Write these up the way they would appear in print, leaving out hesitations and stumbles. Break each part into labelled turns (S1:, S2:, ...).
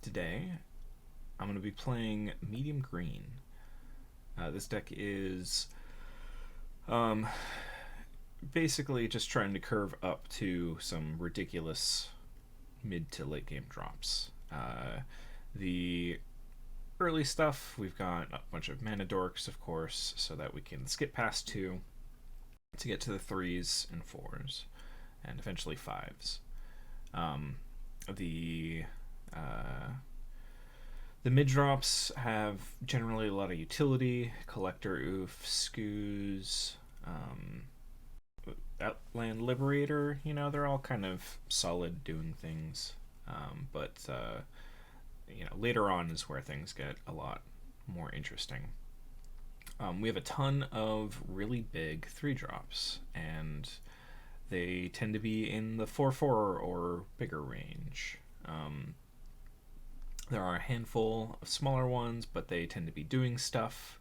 S1: Today, I'm going to be playing medium green. This deck is um, basically just trying to curve up to some ridiculous mid to late game drops. The early stuff, we've got a bunch of mana dorks, of course, so that we can skip past two to get to the threes and fours, and eventually fives. Um, the uh, The mid drops have generally a lot of utility. Collector, Oof, Scoos, Outland Liberator. They're all kind of solid doing things. But later on is where things get a lot more interesting. We have a ton of really big 3 drops, and they tend to be in the 4/4 or bigger range. There are a handful of smaller ones, but they tend to be doing stuff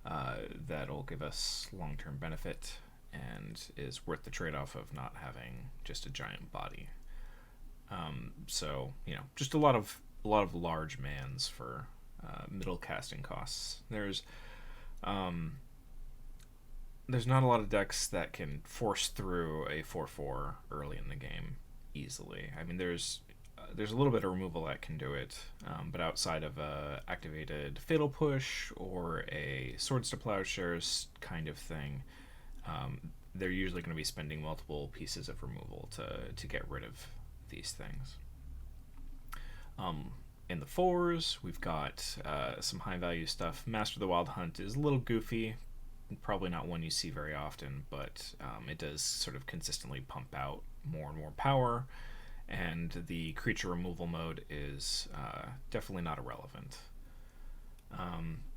S1: that'll give us long-term benefit and is worth the trade-off of not having just a giant body. Just a lot of large mans for middle casting costs. There's not a lot of decks that can force through a 4/4 early in the game easily. I mean, there's a little bit of removal that can do it, but outside of a activated Fatal Push or a Swords to Plowshares kind of thing, they're usually going to be spending multiple pieces of removal to get rid of these things. In the fours, we've got some high value stuff. Master of the Wild Hunt is a little goofy, probably not one you see very often, but it does sort of consistently pump out more and more power, and the creature removal mode is definitely not irrelevant.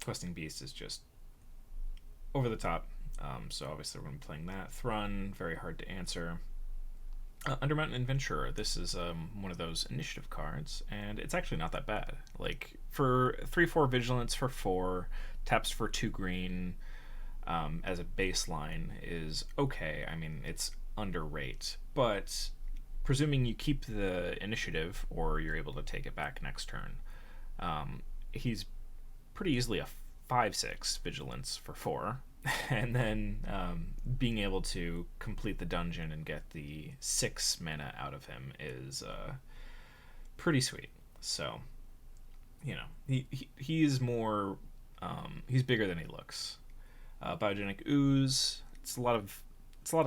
S1: Questing Beast is just over the top, so obviously we're going to be playing that. Thrun, very hard to answer. Undermountain Adventurer, this is one of those initiative cards, and it's actually not that bad. Like, for 3/4 Vigilance for 4, taps for 2 green as a baseline is okay. I mean, it's underrate, but presuming you keep the initiative or you're able to take it back next turn, he's pretty easily a 5/6 Vigilance for 4. And then being able to complete the dungeon and get the 6 mana out of him is pretty sweet. So, he's more he's bigger than he looks. Biogenic Ooze, it's a lot of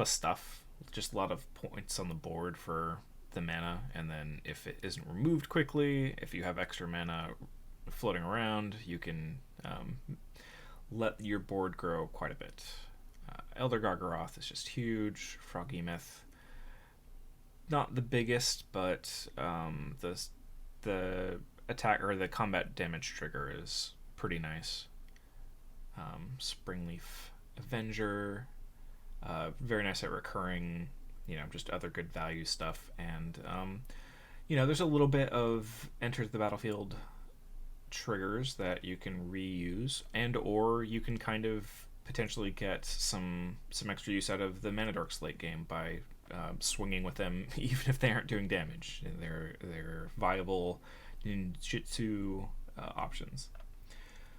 S1: stuff, just a lot of points on the board for the mana, and then if it isn't removed quickly, if you have extra mana floating around, you can let your board grow quite a bit. Elder Gargaroth is just huge. Froghemoth, not the biggest, but the attack or the combat damage trigger is pretty nice. Springleaf Avenger, very nice at recurring, just other good value stuff. And there's a little bit of Enter the Battlefield triggers that you can reuse, and or you can kind of potentially get some extra use out of the Mana Dorks late game by swinging with them even if they aren't doing damage. They're viable ninjutsu options.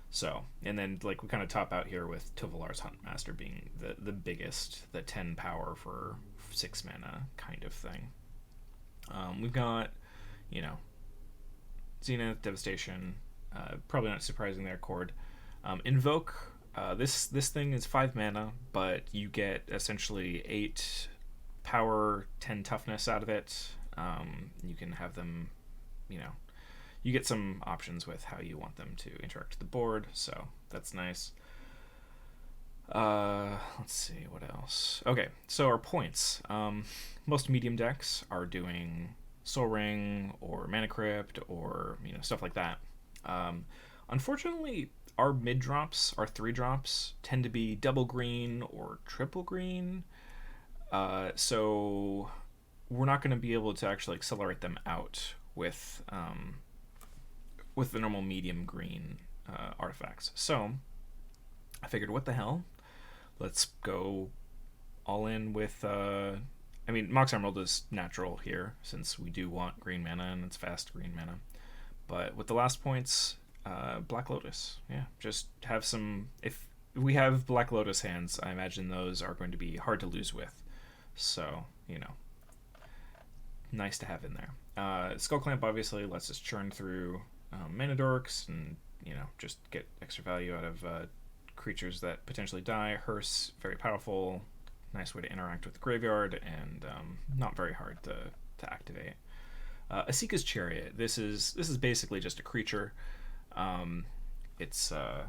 S1: So, and then we kind of top out here with Tovalar's Huntmaster being the biggest, the 10 power for 6 mana kind of thing. We've got, Zenith, Devastation, probably not surprising there, Chord. Invoke, this thing is 5 mana, but you get essentially 8 power, 10 toughness out of it. You can have them, you get some options with how you want them to interact with the board, so that's nice. Let's see, what else? Okay, so our points. Most medium decks are doing Soul Ring or Mana Crypt or stuff like that. Unfortunately, our mid drops, our 3 drops, tend to be double green or triple green. So we're not going to be able to actually accelerate them out with the normal medium green artifacts. So I figured, what the hell? Let's go all in with. Mox Emerald is natural here since we do want green mana and it's fast green mana. But with the last points, Black Lotus. Yeah, just have some. If we have Black Lotus hands, I imagine those are going to be hard to lose with. So, nice to have in there. Skull Clamp obviously lets us churn through mana dorks and, just get extra value out of creatures that potentially die. Hearse, very powerful. Nice way to interact with the graveyard and not very hard to activate. Asika's Chariot. This is basically just a creature. It's a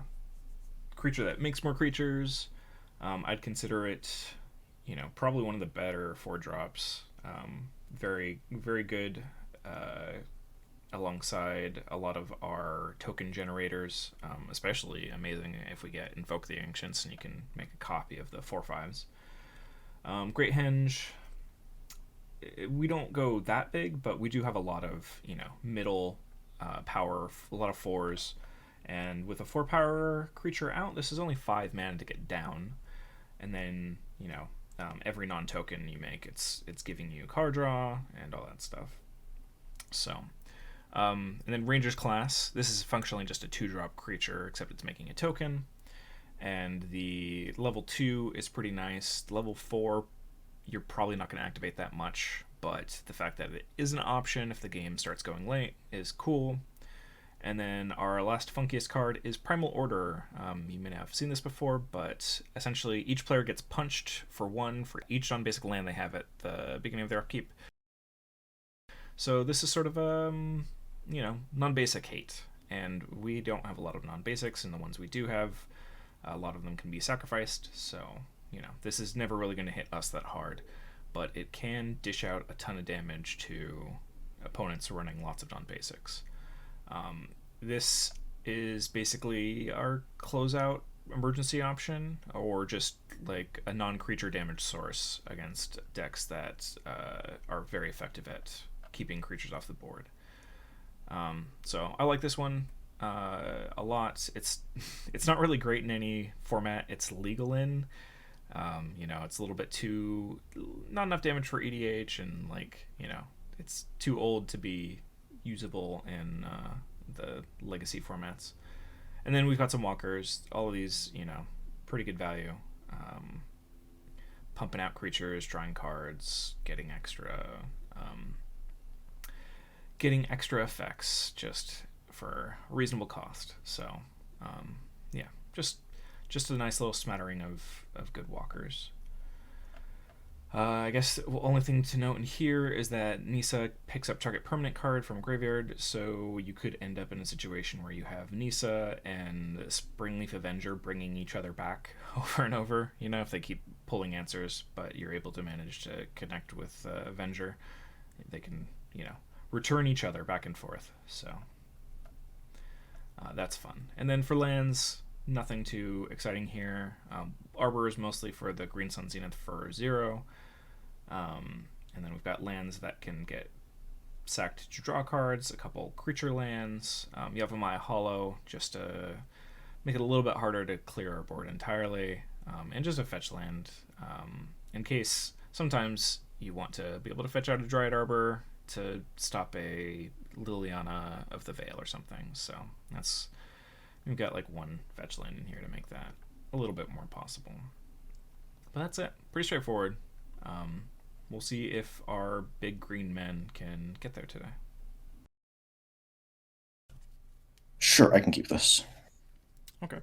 S1: creature that makes more creatures. I'd consider it, probably one of the better 4-drops. Very, very good alongside a lot of our token generators, especially amazing if we get Invoke the Ancients and you can make a copy of the 4/5s. Great Henge. We don't go that big, but we do have a lot of, middle power, a lot of 4s. And with a 4-power creature out, this is only 5 mana to get down. And then, every non-token you make, it's giving you card draw and all that stuff. So, and then Ranger's Class. This is functionally just a 2-drop creature, except it's making a token. And the level 2 is pretty nice. Level 4, you're probably not going to activate that much, but the fact that it is an option if the game starts going late is cool. And then our last funkiest card is Primal Order. You may not have seen this before, but essentially each player gets punched for 1 for each non-basic land they have at the beginning of their upkeep. So this is sort of non-basic hate, and we don't have a lot of non-basics, and the ones we do have, a lot of them can be sacrificed, so this is never really going to hit us that hard, but it can dish out a ton of damage to opponents running lots of non-basics. This is basically our closeout emergency option, or just like a non-creature damage source against decks that are very effective at keeping creatures off the board. So I like this one a lot. It's not really great in any format it's legal in. It's a little bit too, not enough damage for EDH, and it's too old to be usable in the legacy formats. And then we've got some walkers. All of these, pretty good value. Pumping out creatures, drawing cards, getting extra effects just for a reasonable cost. So, just a nice little smattering of good walkers. I guess the only thing to note in here is that Nissa picks up target permanent card from graveyard, so you could end up in a situation where you have Nissa and Springleaf Avenger bringing each other back over and over, if they keep pulling answers, but you're able to manage to connect with Avenger. They can, return each other back and forth, so that's fun. And then for lands, nothing too exciting here. Arbor is mostly for the Green Sun Zenith for 0. And then we've got lands that can get sacked to draw cards, a couple creature lands. Yavimaya Hollow, just to make it a little bit harder to clear our board entirely. And just a fetch land, in case sometimes you want to be able to fetch out a Dryad Arbor to stop a Liliana of the Veil or something. So we've got like one fetch land in here to make that a little bit more possible. But that's it. Pretty straightforward. We'll see if our big green men can get there today.
S2: Sure, I can keep this.
S1: Okay.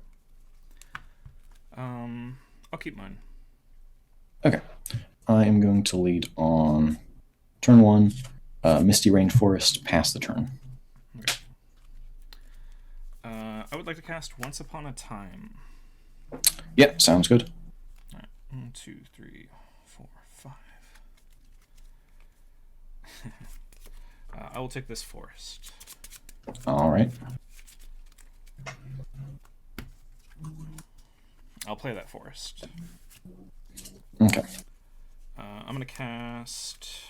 S1: I'll keep mine.
S2: Okay. I am going to lead on turn 1, Misty Rainforest, pass the turn.
S1: Okay. I would like to cast Once Upon a Time.
S2: Yeah, sounds good.
S1: All right. 1, 2, 3, 4, 5. I will take this forest.
S2: All right.
S1: I'll play that forest.
S2: Okay.
S1: I'm going to cast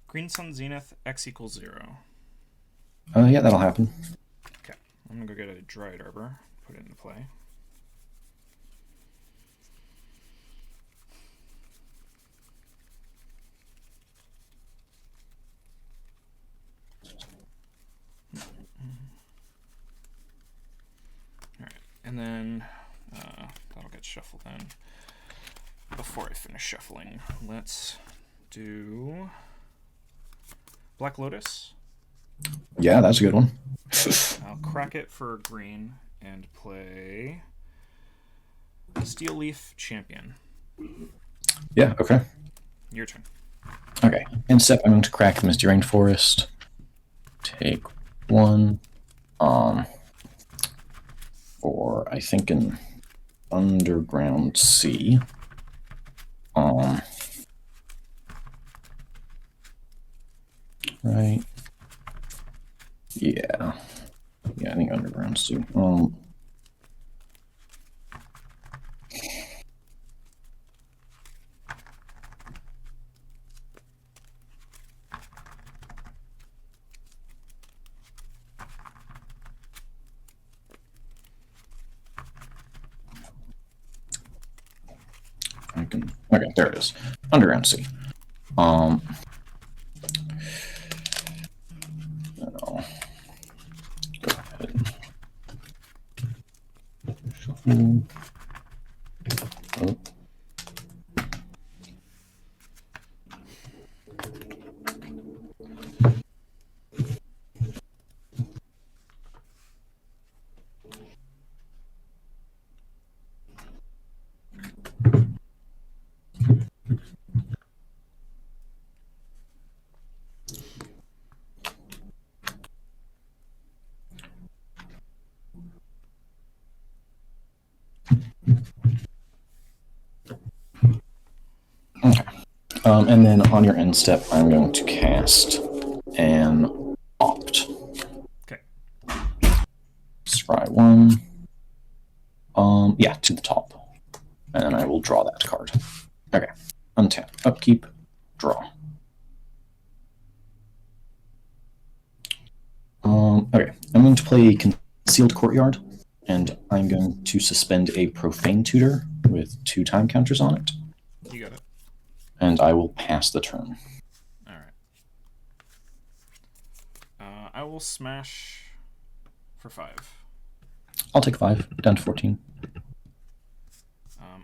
S1: Green Sun Zenith, X = 0.
S2: Yeah, that'll happen.
S1: Okay. I'm going to go get a Dryad Arbor, put it into play. And then that'll get shuffled in. Before I finish shuffling, let's do Black Lotus.
S2: Yeah, that's a good one.
S1: I'll crack it for green and play Steel Leaf Champion.
S2: Yeah, okay.
S1: Your turn.
S2: Okay. In step, I'm going to crack Misty Rainforest. Take one. For, I think, an Underground Sea. Right. Yeah. Yeah, I think Underground Sea. Okay, there it is. Underground Sea. No. Go ahead. Shuffle. Oh. Okay. And then on your end step, I'm going to cast an Opt.
S1: Okay.
S2: Scry one. Yeah, to the top. And then I will draw that card. Okay. Untap. Upkeep. Draw. Okay. I'm going to play Concealed Courtyard, and I'm going to suspend a Profane Tutor with 2 time counters on it.
S1: You got it.
S2: And I will pass the turn.
S1: All right. I will smash for 5.
S2: I'll take 5, down to 14.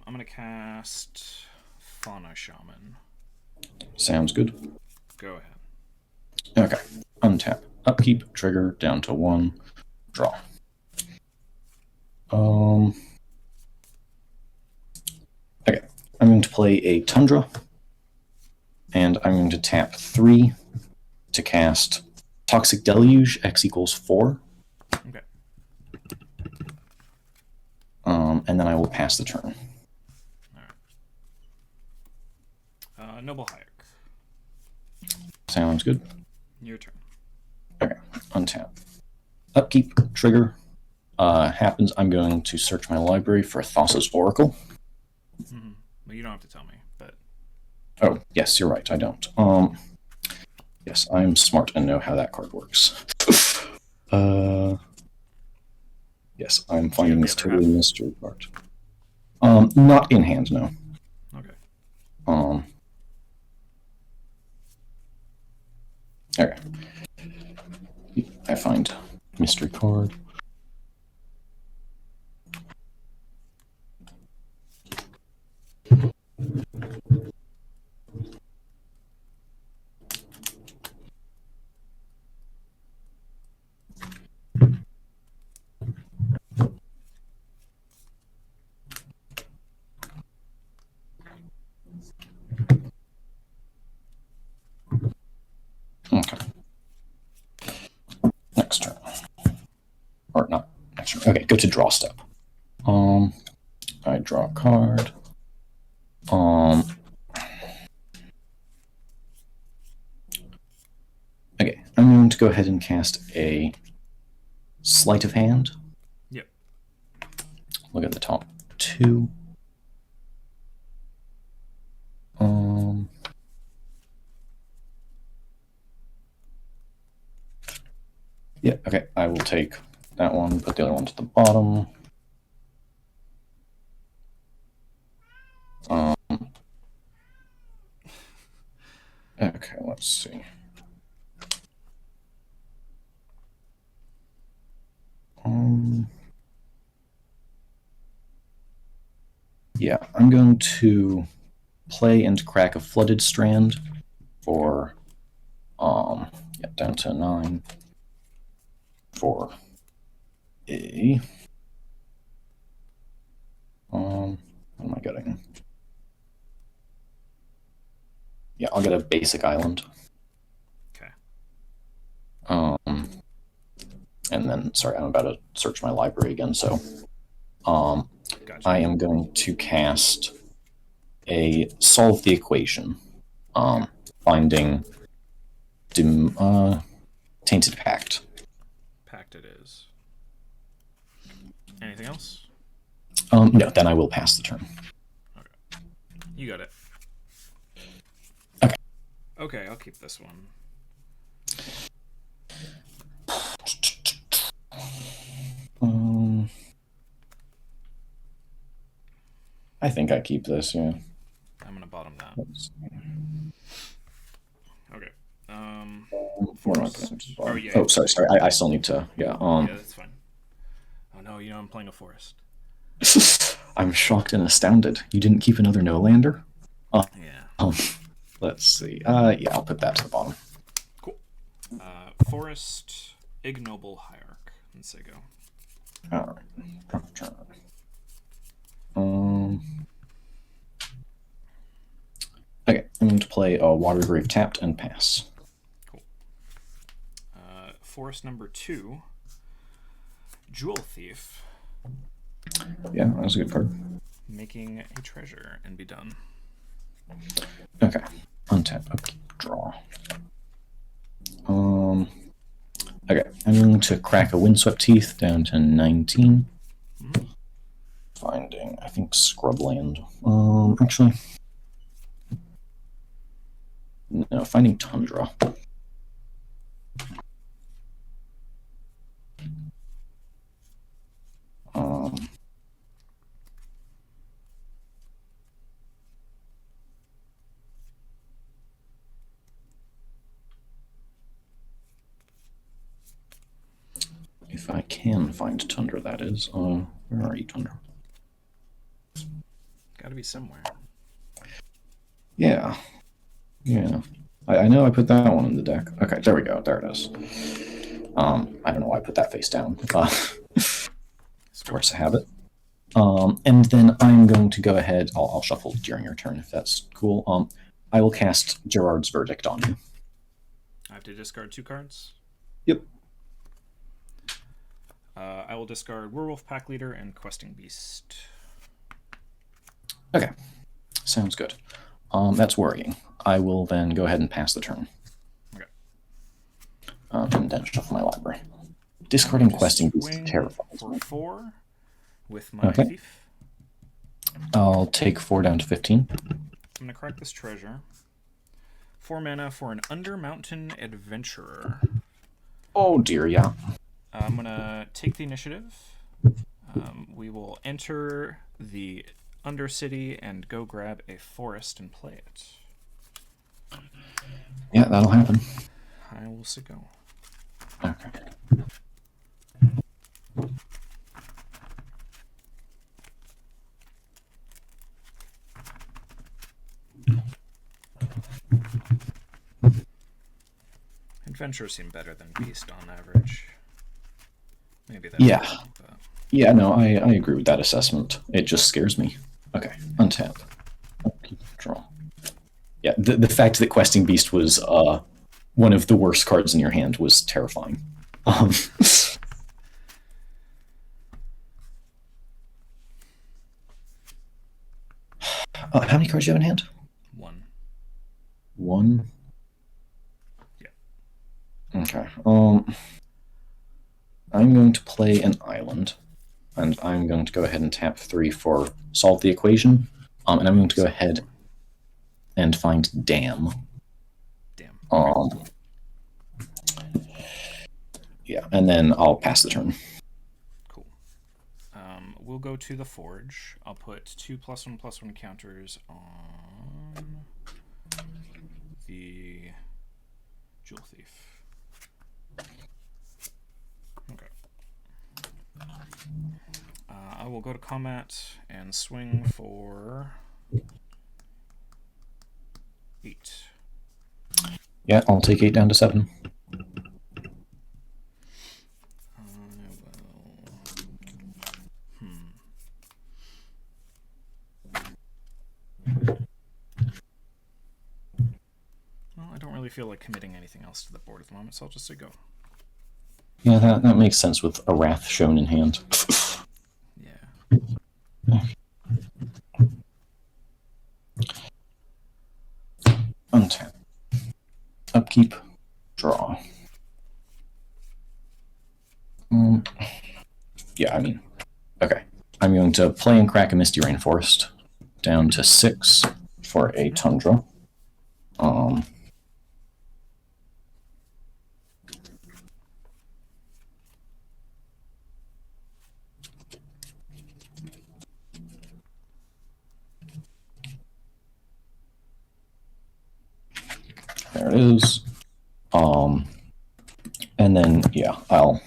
S1: I'm going to cast Fauna Shaman.
S2: Sounds good.
S1: Go ahead.
S2: Okay. Untap. Upkeep. Trigger. Down to 1. Draw. Okay. I'm going to play a Tundra. And I'm going to tap 3 to cast Toxic Deluge. X equals 4.
S1: Okay.
S2: And then I will pass the turn.
S1: All right. Noble Hayek.
S2: Sounds good.
S1: Your turn.
S2: Okay. Untap. Upkeep. Trigger. Happens. I'm going to search my library for Thassa's Oracle.
S1: Mm-hmm. Well, you don't have to tell me, but...
S2: Oh, yes, you're right. I don't. Yes, I'm smart and know how that card works. Yes, I'm finding this totally mystery part. Not in hand, no.
S1: Okay.
S2: Okay. I find mystery card. Okay. Next turn. Or not next turn. Okay, go to draw step. I draw a card. Okay, I'm going to go ahead and cast a Sleight of Hand.
S1: Yep.
S2: Look at the top 2. Yeah, okay, I will take that one, put the other one to the bottom. Okay, let's see. Yeah, I'm going to play and crack a Flooded Strand for down to 9 for a what am I getting? Yeah, I'll get a basic island.
S1: Okay.
S2: And then sorry, I'm about to search my library again, so
S1: Gotcha.
S2: I am going to cast a Solve the Equation. Finding Tainted Pact.
S1: Pact it is. Anything else?
S2: No, then I will pass the turn.
S1: Okay. You got it.
S2: Okay.
S1: Okay, I'll keep this one.
S2: I think I keep this, yeah.
S1: I'm gonna bottom that. Okay.
S2: What am I
S1: Forest.
S2: putting?
S1: Oh yeah.
S2: Oh, sorry. I still need to. Yeah.
S1: Yeah, that's fine. Oh no, I'm playing a forest.
S2: I'm shocked and astounded. You didn't keep another no-lander?
S1: Yeah.
S2: Let's see. Yeah, I'll put that to the bottom.
S1: Cool. Forest, ignoble hierarch. Let's say go.
S2: All right. Turn. Okay, I'm going to play a Watergrave tapped and pass.
S1: Cool. Forest number 2, Jewel Thief.
S2: Yeah, that was a good card.
S1: Making a treasure and be done.
S2: Okay, untap. Okay, draw. Okay, I'm going to crack a Windswept Teeth down to 19. Finding, I think, Scrubland. Actually, no, finding Tundra. If I can find Tundra, that is. Where are you, Tundra?
S1: Gotta be somewhere.
S2: Yeah. I know I put that one in the deck. Okay, there we go. There it is. I don't know why I put that face down. Of course I have it. And then I'm going to go ahead. I'll shuffle during your turn if that's cool. I will cast Gerard's Verdict on you.
S1: I have to discard 2 cards.
S2: Yep.
S1: I will discard Werewolf Pack Leader and Questing Beast.
S2: Okay, sounds good. That's worrying. I will then go ahead and pass the turn.
S1: Okay.
S2: And then shuffle my library. Discarding Questing Beast terrifies me.
S1: For 4 with my thief.
S2: I'll take 4 down to 15.
S1: I'm gonna crack this treasure. 4 mana for an Undermountain Adventurer.
S2: Oh dear, yeah.
S1: I'm gonna take the initiative. We will enter the Undercity and go grab a forest and play it.
S2: Yeah, that'll happen.
S1: I will go.
S2: Okay.
S1: Adventurers seem better than Beast on average. Maybe that's
S2: Yeah.
S1: wrong, but...
S2: Yeah, no, I agree with that assessment. It just scares me. Okay, untap. Okay, draw. Yeah, the fact that Questing Beast was one of the worst cards in your hand was terrifying. How many cards do you have in hand?
S1: 1.
S2: 1?
S1: Yeah.
S2: Okay. I'm going to play an island, and I'm going to go ahead and tap 3 for Solve the Equation, and I'm going to go ahead and find Dam.
S1: Damn.
S2: Yeah, and then I'll pass the turn.
S1: Cool. We'll go to the Forge. I'll put 2 +1/+1 counters on the Jewel Thief. Okay. I will go to combat and swing for 8.
S2: Yeah, I'll take 8 down to 7.
S1: Well, I don't really feel like committing anything else to the board at the moment, so I'll just say go.
S2: Yeah, that makes sense with a Wrath shown in hand.
S1: Yeah.
S2: Untap. Upkeep. Draw. Yeah, I mean, okay. I'm going to play and crack a Misty Rainforest down to 6 for a Tundra. There it is. And then, yeah, I'll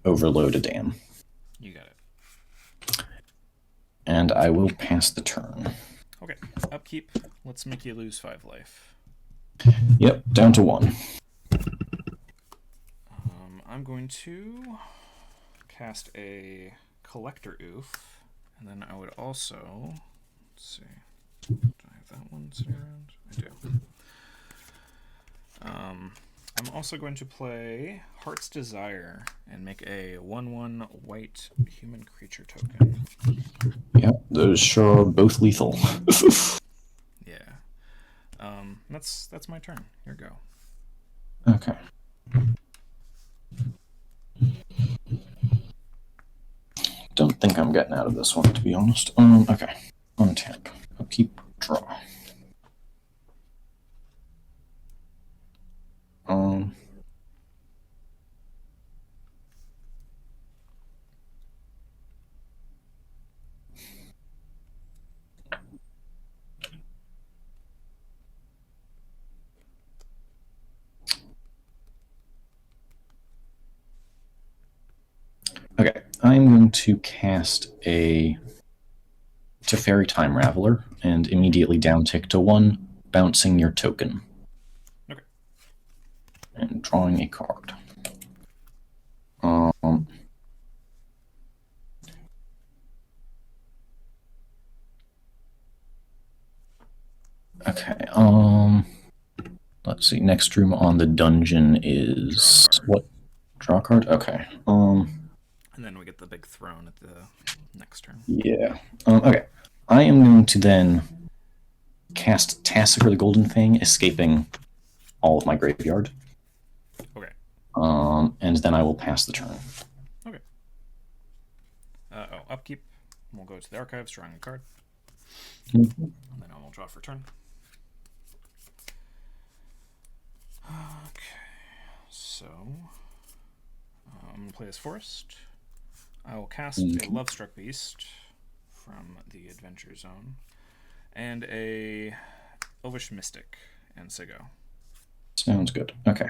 S2: overload a dam.
S1: You got it.
S2: And I will pass the turn.
S1: Okay. Upkeep. Let's make you lose 5 life.
S2: Yep, down to 1.
S1: I'm going to cast a Collector Oof, and then I would also, let's see, do I have that one sitting around? I do. I'm also going to play Heart's Desire and make a 1/1 white human creature token.
S2: Yeah, those sure are both lethal.
S1: Yeah. That's my turn. Here we go.
S2: Okay. Don't think I'm getting out of this one, to be honest. Okay. Untap. Upkeep. Draw. Okay, I'm going to cast a Teferi Time Raveler and immediately downtick to 1, bouncing your token.
S1: Okay.
S2: And drawing a card. Okay, let's see. Next room on the dungeon is what? Draw card? Okay.
S1: And then we get the big throne at the next turn.
S2: Yeah. Okay. I am going to then cast Tassiger the Golden Fang, escaping all of my graveyard.
S1: Okay.
S2: And then I will pass the turn.
S1: Okay. Upkeep. We'll go to the archives, drawing a card.
S2: Mm-hmm.
S1: And then I will draw for turn. Okay. So, I'm going to play as Forest. I will cast a Lovestruck Beast from the Adventure Zone and a Elvish Mystic and say go.
S2: Sounds good. Okay.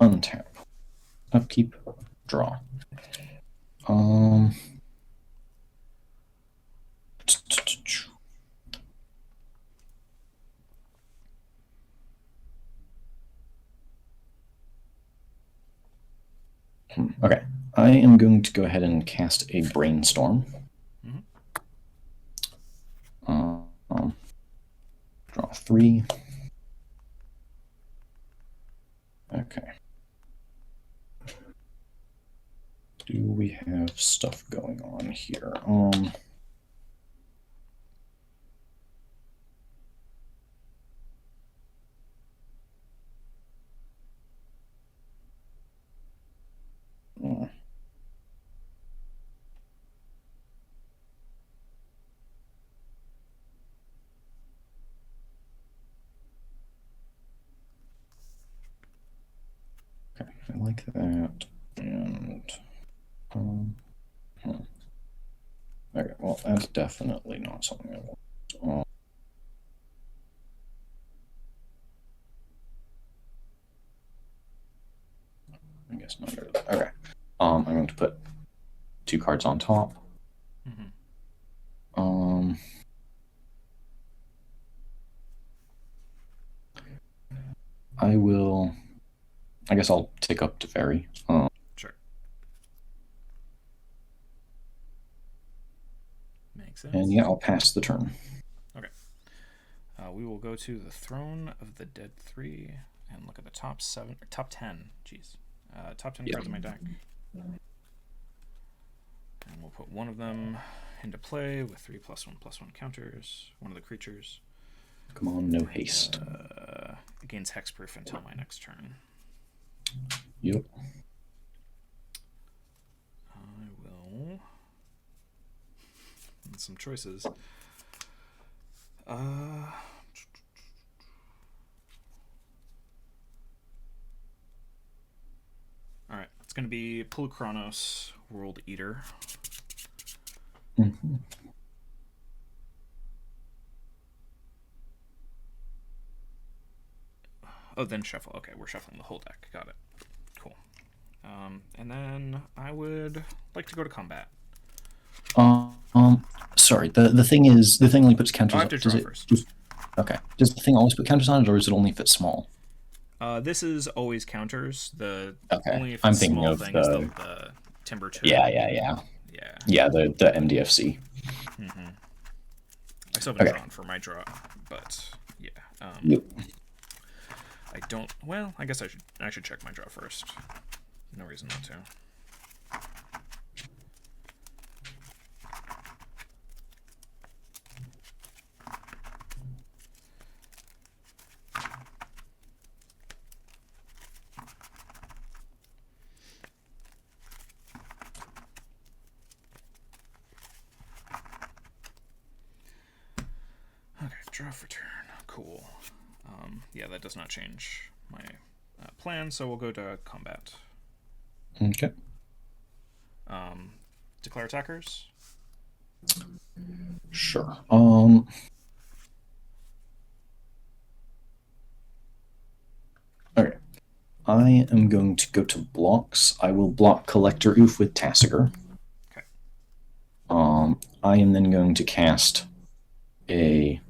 S2: Untap. Upkeep. Draw. Okay. I am going to go ahead and cast a Brainstorm. Draw 3. Okay. Do we have stuff going on here? Okay, I like that. And okay, well, that's definitely not something I want. I guess not. Okay. I'm going to put 2 cards on top.
S1: Mm-hmm.
S2: I will. I guess I'll take up to Fairy.
S1: Sure. Makes sense.
S2: And yeah, I'll pass the turn.
S1: Okay. We will go to the Throne of the Dead 3 and look at the top 10. Jeez. Top 10 cards in my deck. And we'll put one of them into play with 3+1/+1 counters. One of the creatures.
S2: Come on, no haste.
S1: It gains hexproof until my next turn.
S2: Yep.
S1: I will. And some choices. Alright, it's going to be Pulchronos, World Eater.
S2: Mm-hmm.
S1: Oh, then shuffle. Okay, we're shuffling the whole deck. Got it. Cool. And then I would like to go to combat.
S2: Sorry. The thing only puts counters.
S1: I have to draw first.
S2: Okay. Does the thing always put counters on it, or is it only if it's small?
S1: This is always counters. The only if
S2: I'm
S1: it's
S2: thinking
S1: small
S2: of
S1: thing
S2: the,
S1: is the Timber 2.
S2: Yeah.
S1: Yeah,
S2: the MDFC.
S1: Mm-hmm. I still haven't drawn for my draw, but yeah.
S2: Yep.
S1: I don't. Well, I guess I should check my draw first. No reason not to. Okay, draw for turn. Cool. Yeah, that does not change my plan, so we'll go to combat.
S2: Okay.
S1: Declare attackers.
S2: Sure. Okay. I am going to go to blocks. I will block Collector Oof with Tassiger.
S1: Okay.
S2: I am then going to cast a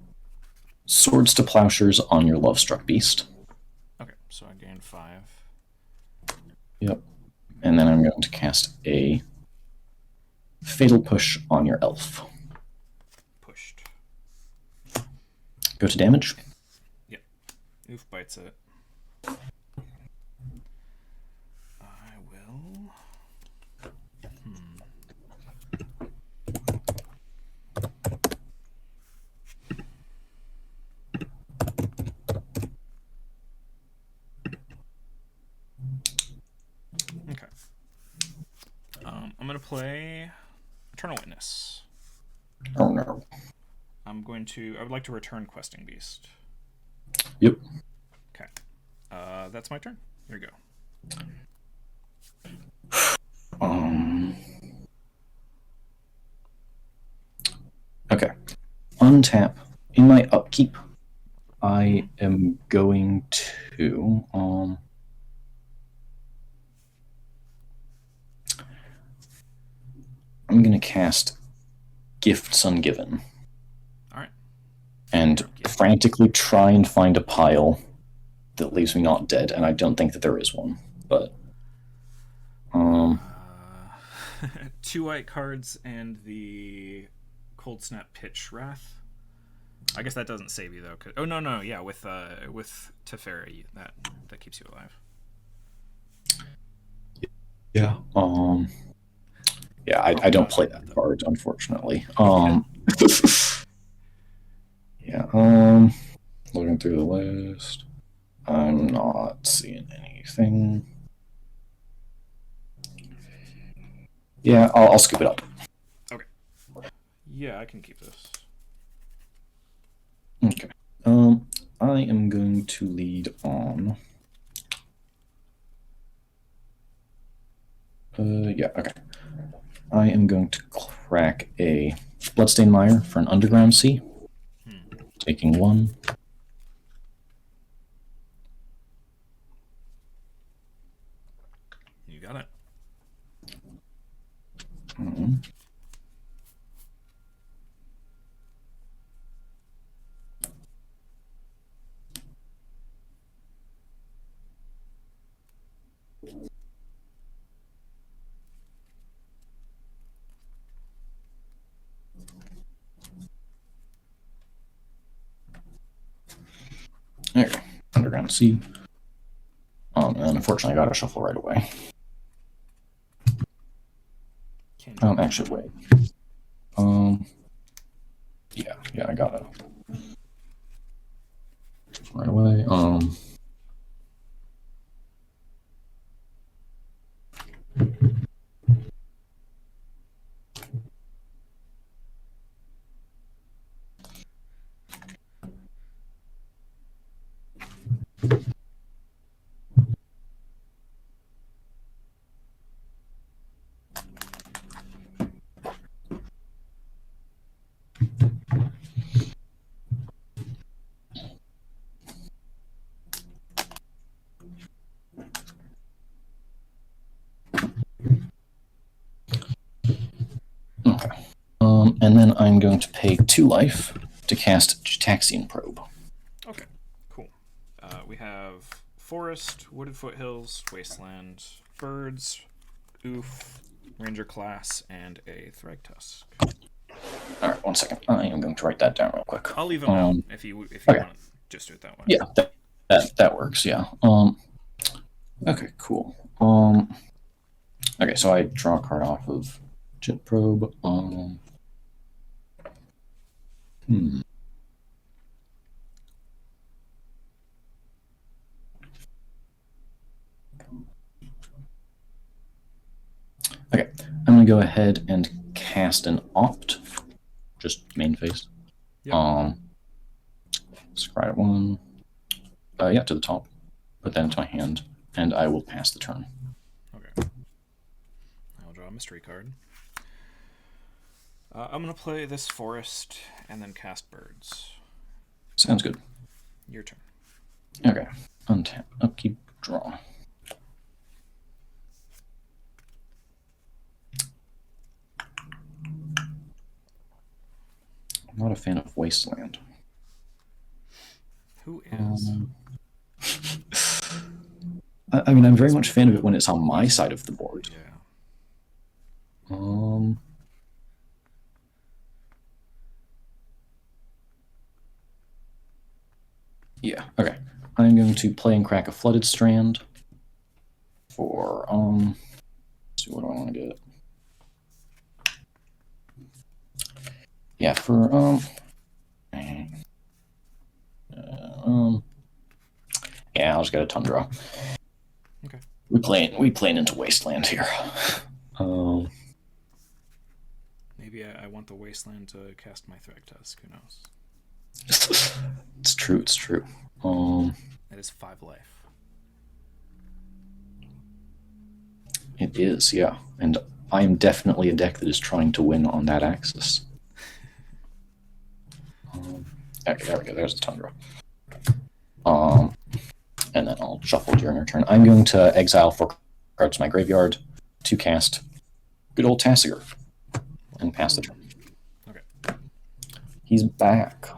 S2: Swords to Plowshares on your Lovestruck Beast.
S1: Okay, so I gain 5.
S2: Yep. And then I'm going to cast a Fatal Push on your Elf.
S1: Pushed.
S2: Go to damage.
S1: Yep. Oof bites it. I will. Okay. I'm going to play Eternal Witness.
S2: Oh no.
S1: I would like to return Questing Beast.
S2: Yep.
S1: Okay. That's my turn. Here we go.
S2: Okay. Untap. In my upkeep, I am going to I'm going to cast Gifts Ungiven.
S1: All right.
S2: And frantically try and find a pile that leaves me not dead, and I don't think that there is one. But
S1: 2 white cards and the Cold Snap Pitch Wrath. I guess that doesn't save you though. Oh no, yeah, with Teferi that keeps you alive.
S2: yeah, I don't play that card, unfortunately. Yeah, looking through the list, I'm not seeing anything. Yeah, I'll scoop it up.
S1: Okay. Yeah, I can keep this.
S2: Okay. I am going to lead on. Yeah, okay. I am going to crack a Bloodstained Mire for an Underground Sea. Taking 1.
S1: You got it.
S2: underground sea. And unfortunately, I got to shuffle right away. Actually, wait. Yeah, I gotta right away. Okay. And then I'm going to pay 2 life to cast Gitaxian Probe.
S1: Okay, cool. We have forest, wooded foothills, wasteland, birds, oof, ranger class, and a Thragtusk.
S2: All right, 1 second. I am going to write that down real quick.
S1: I'll leave them out if you
S2: okay.
S1: want to just do it that way.
S2: Yeah, that works. Yeah. Okay, cool. Okay, so I draw a card off of Jet Probe. Okay, I'm gonna go ahead and cast an Opt, just main phase.
S1: Yep.
S2: Scry it 1. Yeah, to the top. Put that into my hand, and I will pass the turn.
S1: Okay. I'll draw a mystery card. I'm gonna play this forest and then cast birds.
S2: Sounds good.
S1: Your turn.
S2: Okay. Untap. Upkeep. Draw. I'm not a fan of Wasteland.
S1: Who is?
S2: I mean, I'm very much a fan of it when it's on my side of the board.
S1: Yeah.
S2: Yeah, okay. I'm going to play and crack a Flooded Strand for, let's see, what do I want to get? Yeah, for, yeah, I'll just get a Tundra.
S1: Okay.
S2: We playing into Wasteland here.
S1: Maybe I want the Wasteland to cast my Thragtusk. Who knows?
S2: It's true.
S1: That is 5 life.
S2: It is, yeah. And I am definitely a deck that is trying to win on that axis. Okay, there we go. There's the Tundra. And then I'll shuffle during your turn. I'm going to exile 4 cards to my graveyard to cast good old Tassiger and pass the turn.
S1: Okay.
S2: He's back.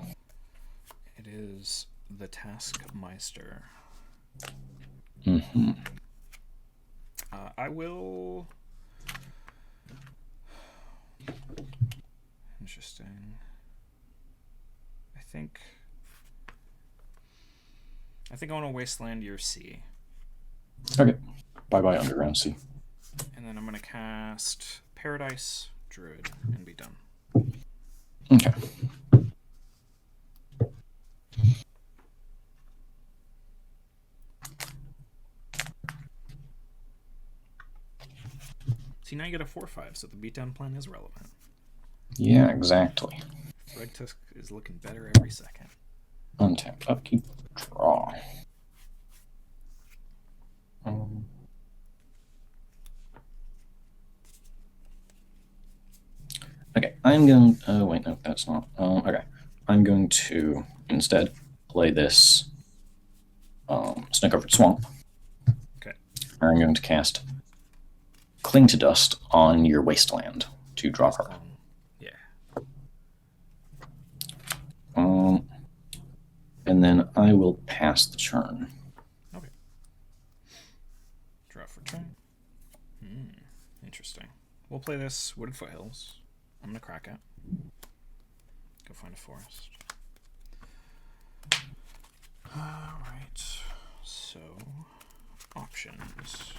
S1: It is the Taskmeister.
S2: Mm-hmm.
S1: I will. Interesting. I think I want to Wasteland your sea.
S2: Okay. Bye-bye, Underground Sea.
S1: And then I'm going to cast Paradise Druid and be done.
S2: Okay.
S1: See, now you get a 4/5, so the beatdown plan is relevant.
S2: Yeah, exactly.
S1: Thragtusk is looking better every second.
S2: Untap, upkeep, draw. Okay, I'm going. Oh wait, no, that's not. Okay, I'm going to instead play this Snow-Covered Swamp.
S1: Okay.
S2: I'm going to cast Cling to Dust on your Wasteland to draw a card.
S1: Yeah.
S2: And then I will pass the turn.
S1: Okay. Draw for turn. Interesting. We'll play this Wooded Foothills. I'm gonna crack it. Go find a forest. Alright. So, options.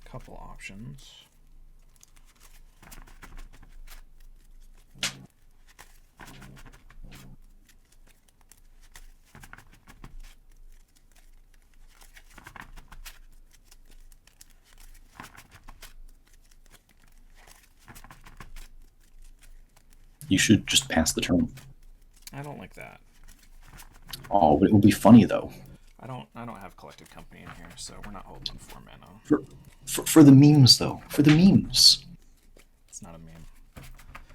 S1: Couple options.
S2: You should just pass the turn.
S1: I don't like that.
S2: Oh, but it will be funny though.
S1: I don't have collective company in here, so we're not holding 4 mana.
S2: For the memes though. For the memes.
S1: It's not a meme.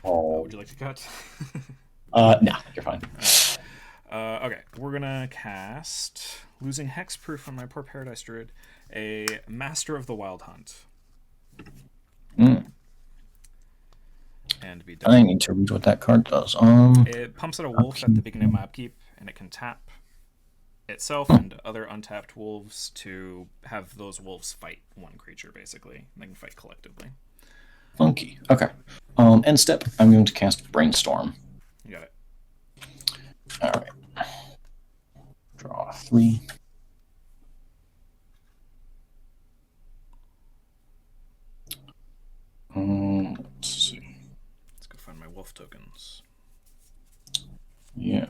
S2: Oh.
S1: Would you like to cut?
S2: Nah, you're fine.
S1: Okay, we're gonna cast, losing hexproof on my poor Paradise Druid, a Master of the Wild Hunt. And be done.
S2: I need to read what that card does.
S1: It pumps out a wolf at the beginning of my upkeep, and it can tap itself and other untapped wolves to have those wolves fight one creature, basically. They can fight collectively.
S2: Funky. Okay. End step, I'm going to cast Brainstorm.
S1: You got it.
S2: Alright. Draw 3. Let's see.
S1: Let's go find my wolf tokens.
S2: Yeah.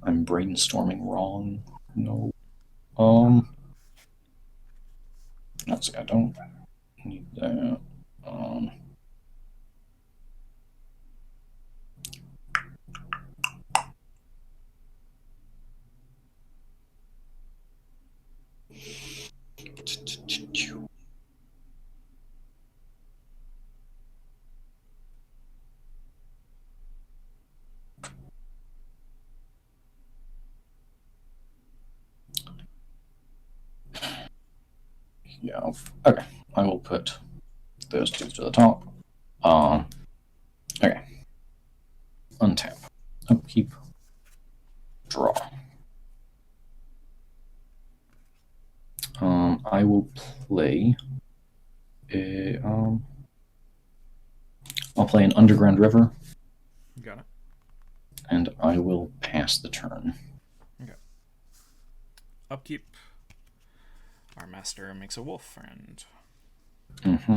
S2: I'm brainstorming wrong. No. Let's see, I don't need that. Yeah, okay. I will put those two to the top. Okay. Untap. Upkeep. Draw. I will play a, I'll play an Underground River.
S1: You got it.
S2: And I will pass the turn.
S1: Okay. Upkeep. Our master makes a wolf friend.
S2: Mm-hmm.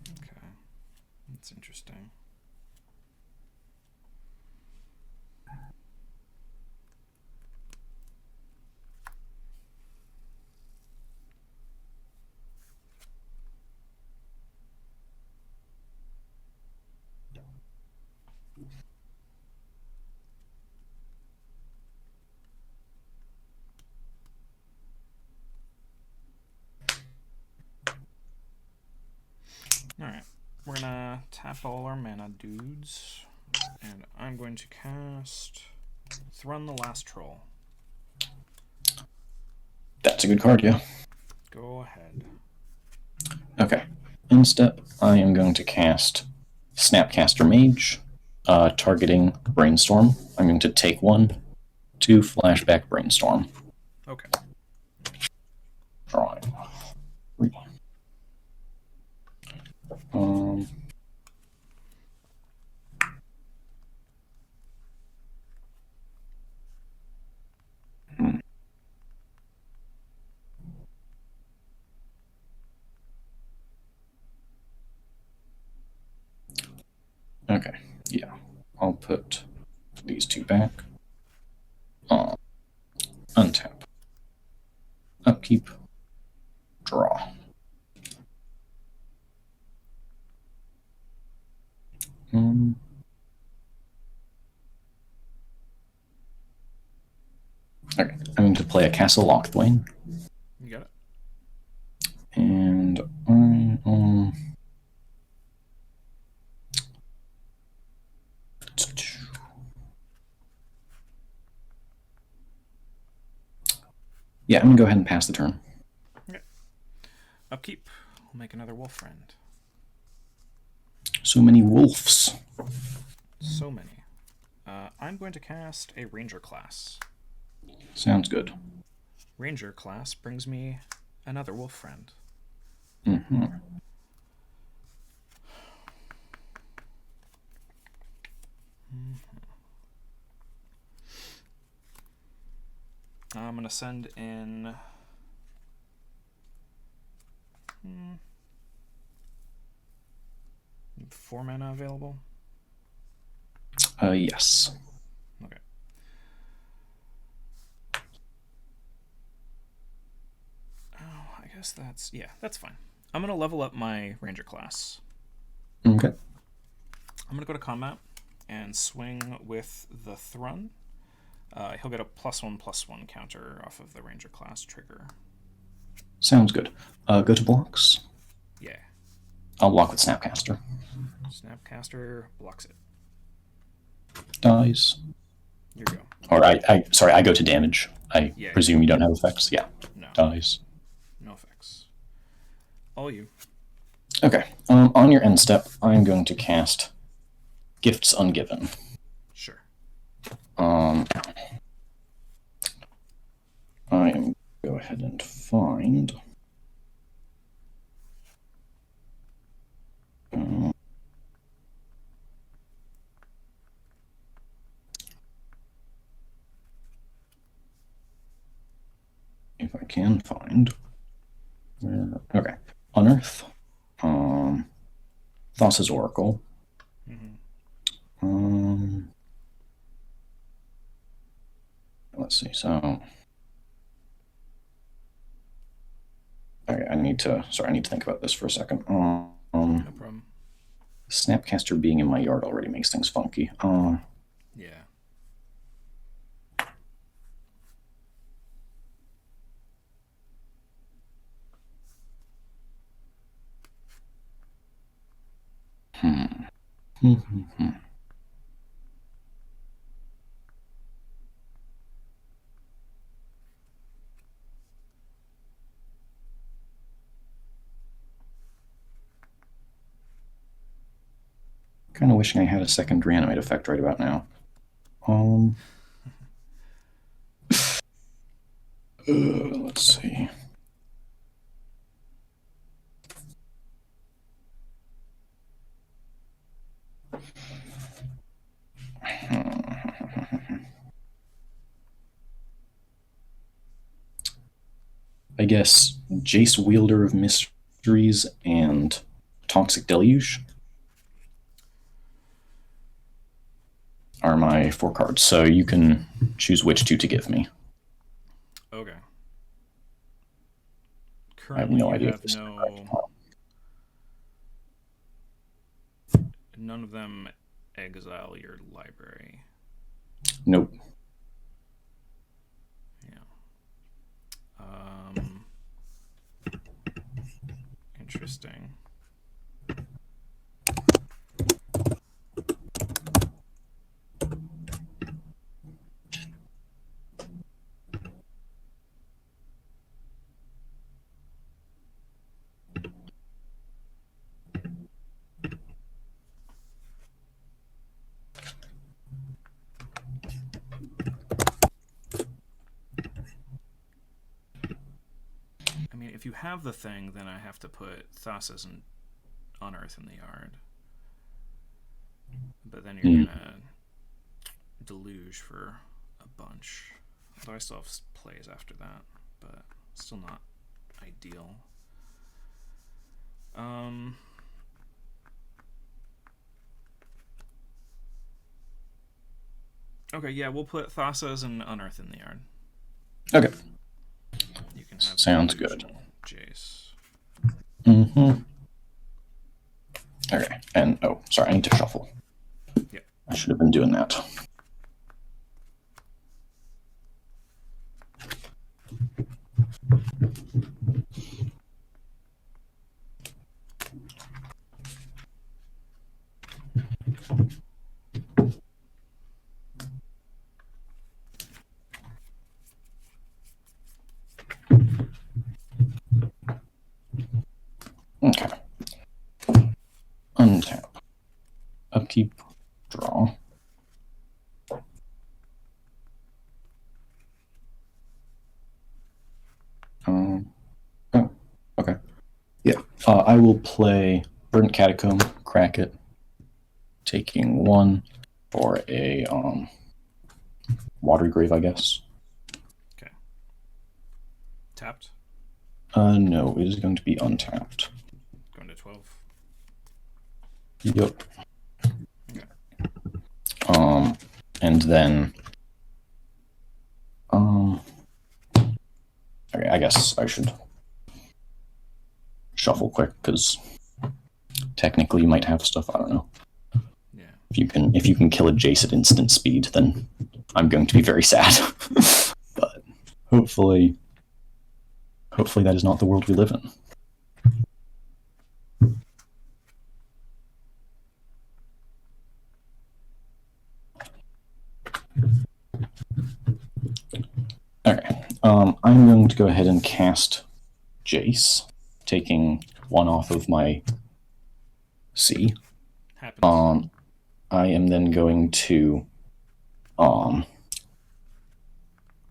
S1: Okay. That's interesting. Alright, we're gonna tap all our mana dudes, and I'm going to cast Thrun the Last Troll.
S2: That's a good card, yeah.
S1: Go ahead.
S2: Okay. End step, I am going to cast Snapcaster Mage, targeting Brainstorm. I'm going to take 1, 2 flashback Brainstorm.
S1: Okay.
S2: Drawing 3. Okay, yeah. I'll put these two back. Untap. Upkeep. Draw. Okay, I'm going to play a Castle Lochthwain.
S1: You got it.
S2: And yeah, I'm going to go ahead and pass the turn.
S1: Okay. Upkeep. We'll make another wolf friend.
S2: So many wolves.
S1: So many. I'm going to cast a ranger class.
S2: Sounds good.
S1: Ranger class brings me another wolf friend.
S2: Mm-hmm.
S1: I'm going to send in... 4 mana available?
S2: Yes.
S1: Okay. Oh, I guess that's... Yeah, that's fine. I'm going to level up my ranger class.
S2: Okay.
S1: I'm going to go to combat and swing with the Thrun. He'll get a +1/+1 counter off of the ranger class trigger.
S2: Sounds good. Go to blocks.
S1: Yeah.
S2: I'll block with Snapcaster.
S1: Snapcaster blocks it.
S2: Dies.
S1: Here you go.
S2: Or sorry, I go to damage. I presume you don't have effects. Yeah.
S1: No.
S2: Dies.
S1: No effects. All you.
S2: Okay. On your end step, I'm going to cast Gifts Ungiven.
S1: Sure.
S2: I am go ahead and find. If I can find. Okay. Unearth. Thassa's Oracle. Let's see. So. Okay, I need to think about this for a second.
S1: No problem.
S2: Snapcaster being in my yard already makes things funky.
S1: Yeah.
S2: Kind of wishing I had a second reanimate effect right about now. Let's see. I guess Jace, Wielder of Mysteries, and Toxic Deluge are my 4 cards, so you can choose which 2 to give me.
S1: Okay.
S2: I have
S1: Currently,
S2: no
S1: you
S2: idea.
S1: have none of them exile your library.
S2: Nope.
S1: Yeah. Interesting. I mean, if you have the thing, then I have to put Thassa's and Unearth in the yard. But then you're gonna deluge for a bunch. Although I still have plays after that, but still not ideal. Okay, yeah, we'll put Thassa's and Unearth in the yard.
S2: Okay.
S1: You can have
S2: sounds good.
S1: Jace.
S2: Okay, and sorry, I need to shuffle.
S1: Yep.
S2: I should have been doing that. untap. Upkeep, draw. Oh, okay. Yeah. I will play Burnt Catacomb, crack it, taking 1 for a Watery Grave, I guess.
S1: Okay. Tapped.
S2: No, it is going to be untapped.
S1: Going to 12.
S2: Yep.
S1: Okay.
S2: And then okay, I guess I should shuffle quick because technically you might have stuff. I don't know.
S1: Yeah.
S2: If you can kill a Jace at instant speed, then I'm going to be very sad. But hopefully that is not the world we live in. Okay. I'm going to go ahead and cast Jace, taking 1 off of my C.
S1: Happens.
S2: I am then going to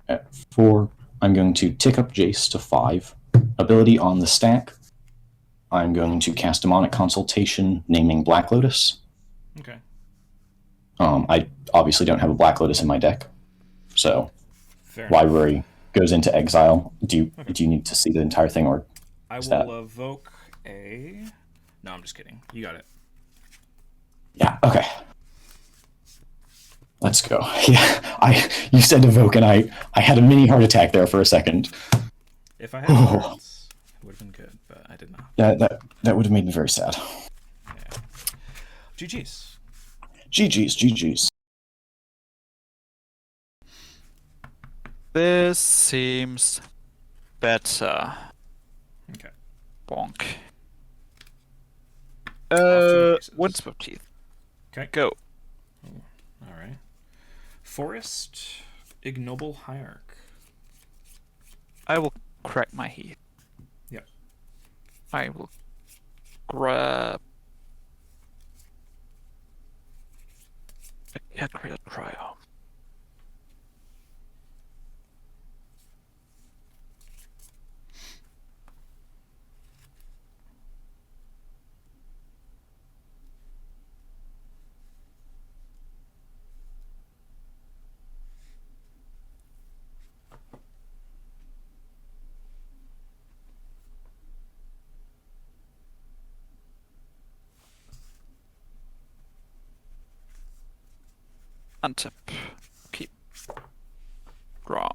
S2: at 4, I'm going to tick up Jace to 5. Ability on the stack. I'm going to cast Demonic Consultation, naming Black Lotus.
S1: Okay.
S2: I obviously don't have a Black Lotus in my deck, so
S1: Fair enough.
S2: library goes into exile. Do you need to see the entire thing, or
S1: I
S2: is
S1: will
S2: that...
S1: evoke a... No, I'm just kidding. You got it.
S2: Yeah, okay. Let's go. Yeah, you said evoke, and I had a mini heart attack there for a second.
S1: If I had cards, it would have been good, but I did not.
S2: That would have made me very sad.
S1: Yeah. GG's.
S2: GG's.
S3: This seems better.
S1: Okay.
S3: Bonk.
S1: Off to the races.
S3: Windswept Teeth.
S1: Okay.
S3: Go.
S1: All right. Forest, Ignoble Hierarch.
S3: I will crack my heath.
S1: Yep.
S3: I will grab a create a cryo. Untap. Keep. Draw.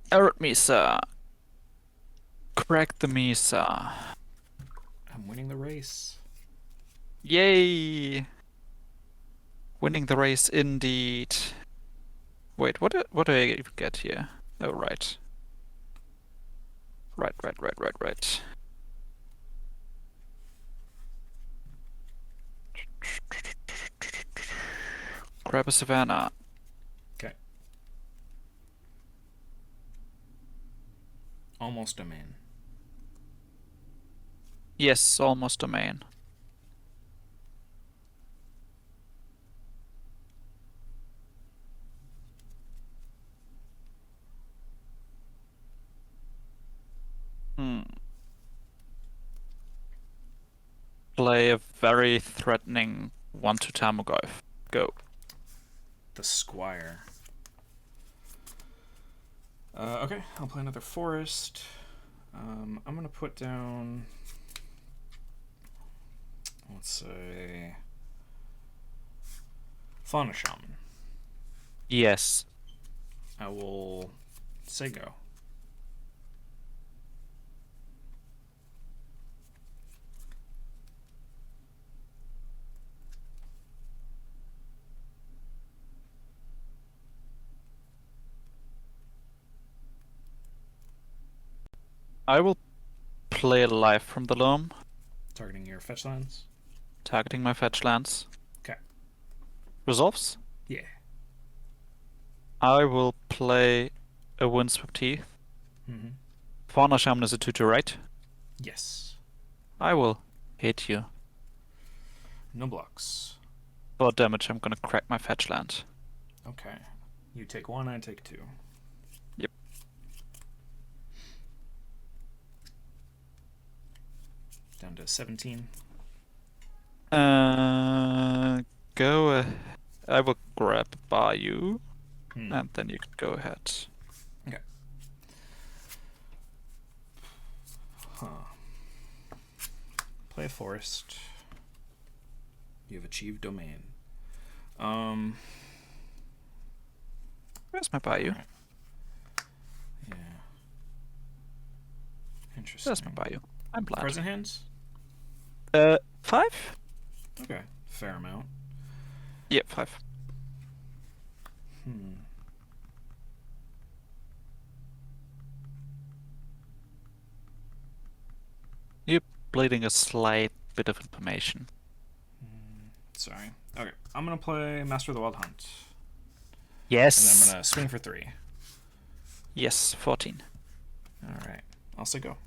S3: Errot Misa. Crack the Misa.
S1: I'm winning the race.
S3: Yay! Winning the race indeed. Wait, what do I even get here? Oh, right. Right. Grab a Savannah.
S1: Okay. Almost domain.
S3: Yes, almost domain. Play a very threatening 1/2 Tarmogoyf. Go.
S1: The Squire. Okay, I'll play another forest. I'm gonna put down... Let's say... Fauna Shaman.
S3: Yes.
S1: I will say go.
S3: I will play Life from the Loam,
S1: Targeting your fetch lands.
S3: targeting my fetch lands.
S1: Okay.
S3: Resolves?
S1: Yeah.
S3: I will play a Windswept Teeth.
S1: Mm-hmm.
S3: Fauna Shaman is a 2/2, right?
S1: Yes.
S3: I will hit you.
S1: No blocks.
S3: For damage, I'm gonna crack my fetch land.
S1: Okay. You take 1, I take 2.
S3: Yep.
S1: Down to 17.
S3: Go. I will grab by you,
S1: Hmm.
S3: and then you can go ahead.
S1: Okay. Huh. Play a forest. You have achieved domain.
S3: Where's my Bayou?
S1: Alright. Yeah. Interesting.
S3: Where's my Bayou? I'm blind.
S1: Present hands?
S3: 5?
S1: Okay. Fair amount.
S3: Yeah, 5.
S1: Hmm.
S3: You're bleeding a slight bit of information.
S1: Sorry. Okay. I'm gonna play Master of the Wild Hunt.
S3: Yes.
S1: And then I'm gonna swing for 3.
S3: Yes, 14.
S1: Alright. I'll say go.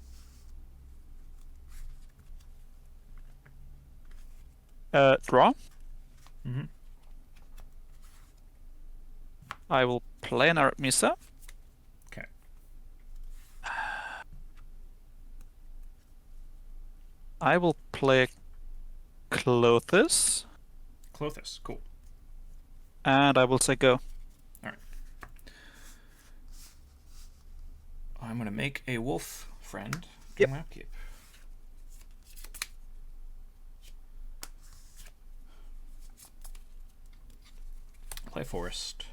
S3: Draw.
S1: Mm-hmm.
S3: I will play an Arab Misa.
S1: Okay.
S3: I will play Clothis.
S1: Clothis. Cool.
S3: And I will say go.
S1: I'm gonna make a wolf friend
S3: Yep.
S1: during my upkeep. Play forest.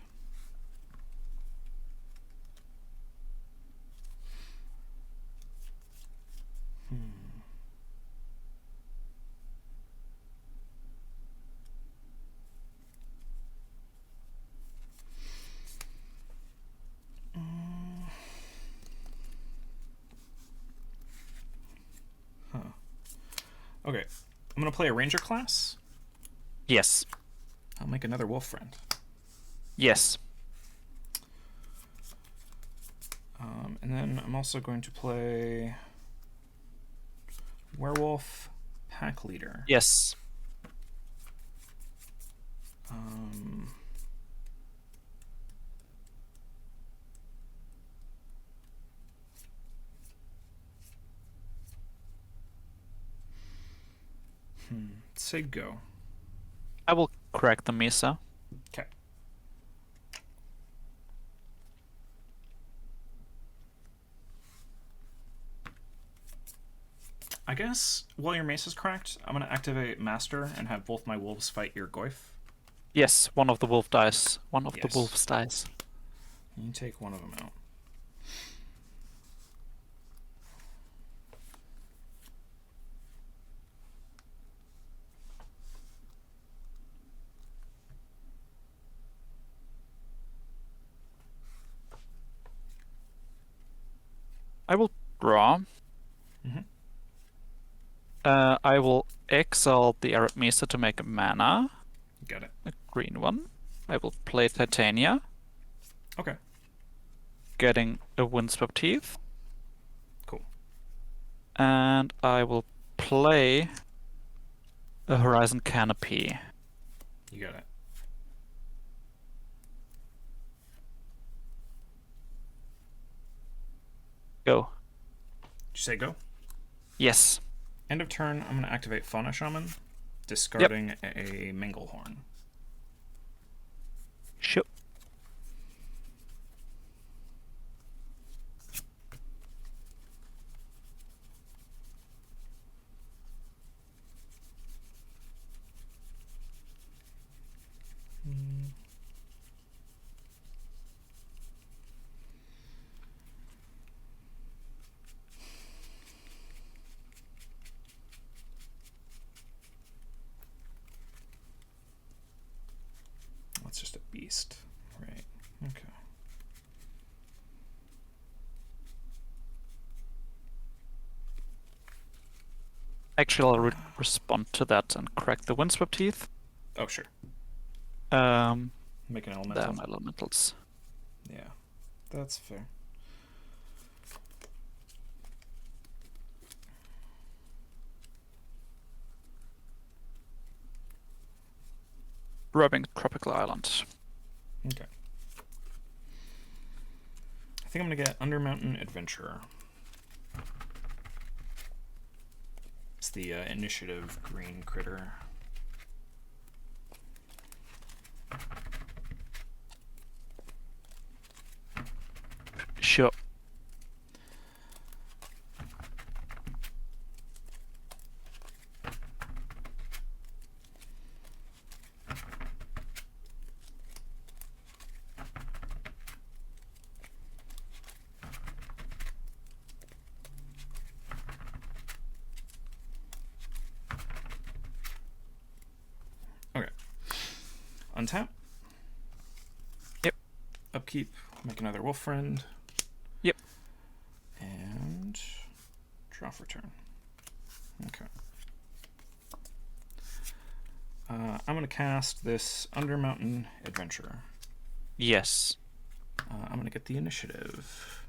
S1: Okay, I'm gonna play a ranger class.
S3: Yes.
S1: I'll make another wolf friend.
S3: Yes.
S1: And then I'm also going to play werewolf pack leader.
S3: Yes.
S1: Say go.
S3: I will crack the Misa.
S1: Okay. I guess while your mace is cracked, I'm gonna activate Master and have both my wolves fight your Goyf.
S3: Yes, one of the wolf dies. One of
S1: Yes.
S3: the wolves dies.
S1: You take one of them out.
S3: I will draw.
S1: Mm-hmm.
S3: I will exile the Arab Misa to make a mana,
S1: Got it.
S3: a green one. I will play Titania,
S1: Okay.
S3: getting a Windswept Teeth.
S1: Cool.
S3: And I will play a Horizon Canopy.
S1: You got it.
S3: Go.
S1: Did you say go?
S3: Yes.
S1: End of turn, I'm gonna activate Fauna Shaman, discarding a Manglehorn.
S3: Sure.
S1: That's just a beast. Right. Okay.
S3: Actually, I'll respond to that and crack the Windswept Teeth.
S1: Oh, sure. Make an elemental.
S3: Down elementals.
S1: Yeah. That's fair.
S3: Grabbing Tropical Island.
S1: Okay. I think I'm going to get Undermountain Adventurer. It's the initiative green critter.
S3: Sure.
S1: Okay. Untap.
S3: Yep.
S1: Upkeep. Make another wolf friend.
S3: Yep.
S1: And draw for turn. Okay. I'm going to cast this Undermountain Adventurer.
S3: Yes.
S1: I'm going to get the initiative.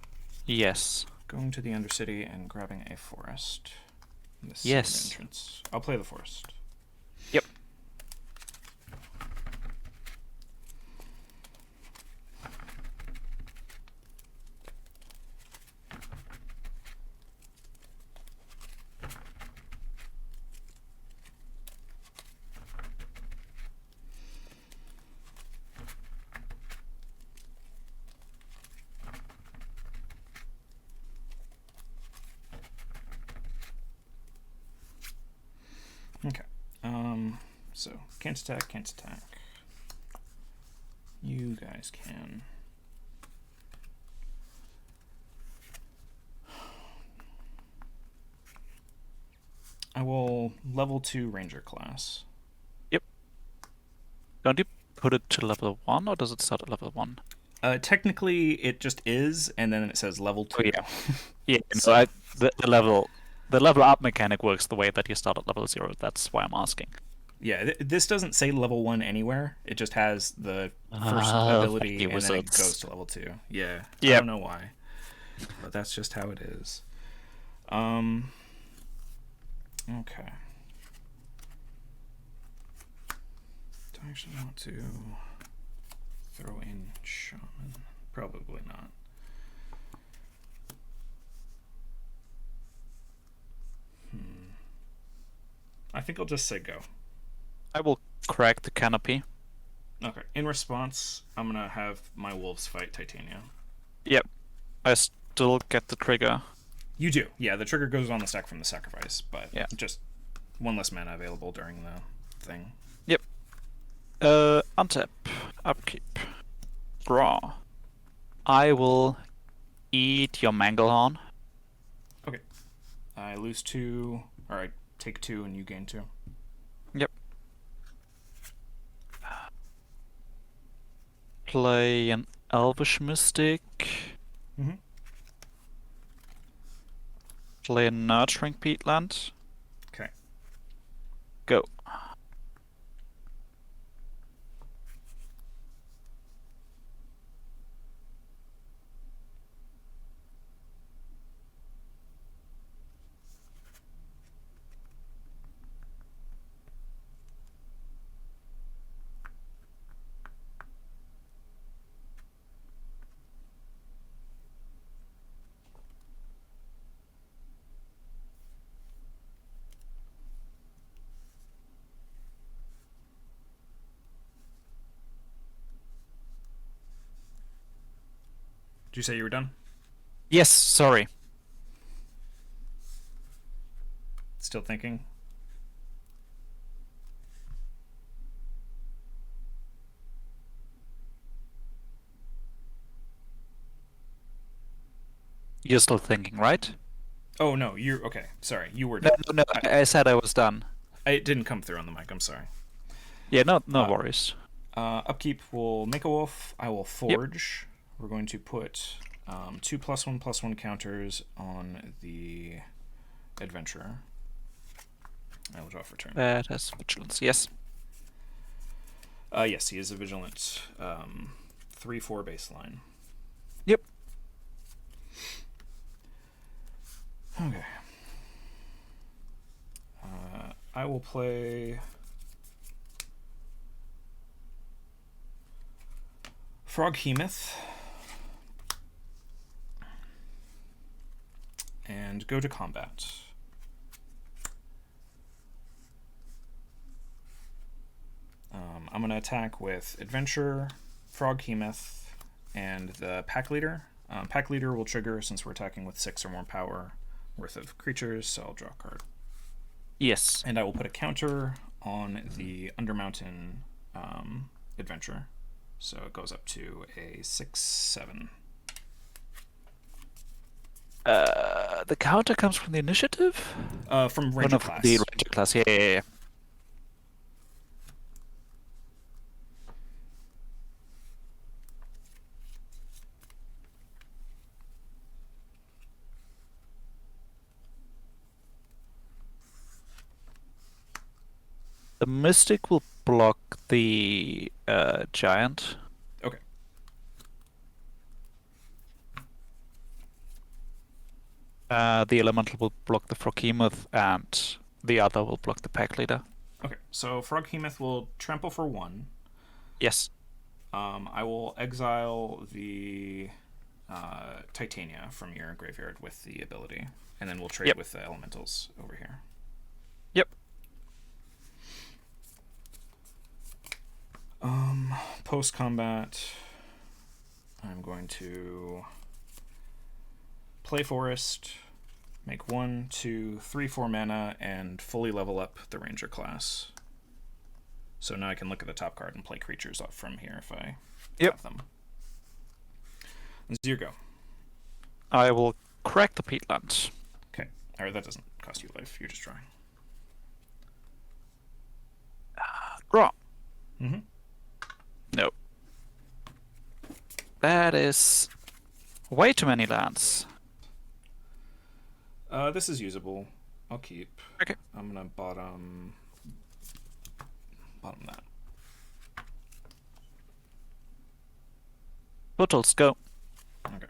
S3: Yes.
S1: Going to the Undercity and grabbing a forest. In the
S3: Yes.
S1: second entrance. I'll play the forest.
S3: Yep.
S1: Okay. So can't attack, can't attack. You guys can. I will level 2 Ranger class.
S3: Don't you put it to level 1, or does it start at level 1?
S1: Technically, it just is, and then it says level 2.
S3: Oh, yeah. Yeah, so the level up mechanic works the way that you start at level 0. That's why I'm asking.
S1: Yeah, this doesn't say level 1 anywhere. It just has the first ability, and then it goes to level 2. Yeah, I don't know why, but that's just how it is. Okay. Do I actually want to throw in Shaman? Probably not. I think I'll just say go.
S3: I will crack the canopy.
S1: Okay. In response, I'm gonna have my wolves fight Titania.
S3: Yep. I still get the trigger.
S1: You do. Yeah, the trigger goes on the stack from the sacrifice, but
S3: Yeah.
S1: just one less mana available during the thing.
S3: Yep. Untap. Upkeep. Draw. I will eat your Manglehorn.
S1: Okay. I lose 2, or I take 2 and you gain 2.
S3: Yep. Play an Elvish Mystic.
S1: Mm-hmm.
S3: Play a Nurturing Peatland.
S1: Okay.
S3: Go.
S1: Did you say you were done?
S3: Yes, sorry.
S1: Still thinking?
S3: You're still thinking, right?
S1: Oh, no, you're... Okay, sorry. You were
S3: No,
S1: done.
S3: no, I said I was done.
S1: It didn't come through on the mic. I'm sorry.
S3: Yeah, no worries.
S1: Upkeep will make a wolf. I will forge. Yep. We're going to put 2 +1/+1 counters on the adventurer. I will draw for turn.
S3: That has vigilance, yes.
S1: Yes, he is a vigilant 3/4 baseline.
S3: Yep.
S1: Okay. I will play Froghemoth. And go to combat. I'm going to attack with Adventure, Froghemoth, and the Pack Leader. Pack Leader will trigger since we're attacking with 6 or more power worth of creatures, so I'll draw a card.
S3: Yes.
S1: And I will put a counter on the Undermountain Adventure, so it goes up to a 6/7.
S3: The counter comes from the initiative?
S1: From Ranger
S3: From
S1: class.
S3: the Ranger class, yeah. The Mystic will block the Giant.
S1: Okay.
S3: The Elemental will block the Froghemoth, and the other will block the Pack Leader.
S1: Okay, so Froghemoth will trample for 1.
S3: Yes.
S1: I will exile the Titania from your graveyard with the ability, and then we'll trade with the elementals over here.
S3: Yep.
S1: Post combat, I'm going to play Forest, make 1, 2, 3, 4 mana, and fully level up the Ranger class. So now I can look at the top card and play creatures up from here if I have them. Zero go.
S3: I will crack the peatland.
S1: Okay. Alright, that doesn't cost you life. You're just drawing.
S3: Draw.
S1: Mm-hmm.
S3: No. That is way too many lands.
S1: This is usable. I'll keep.
S3: Okay.
S1: I'm gonna bottom that.
S3: Portals, go.
S1: Okay.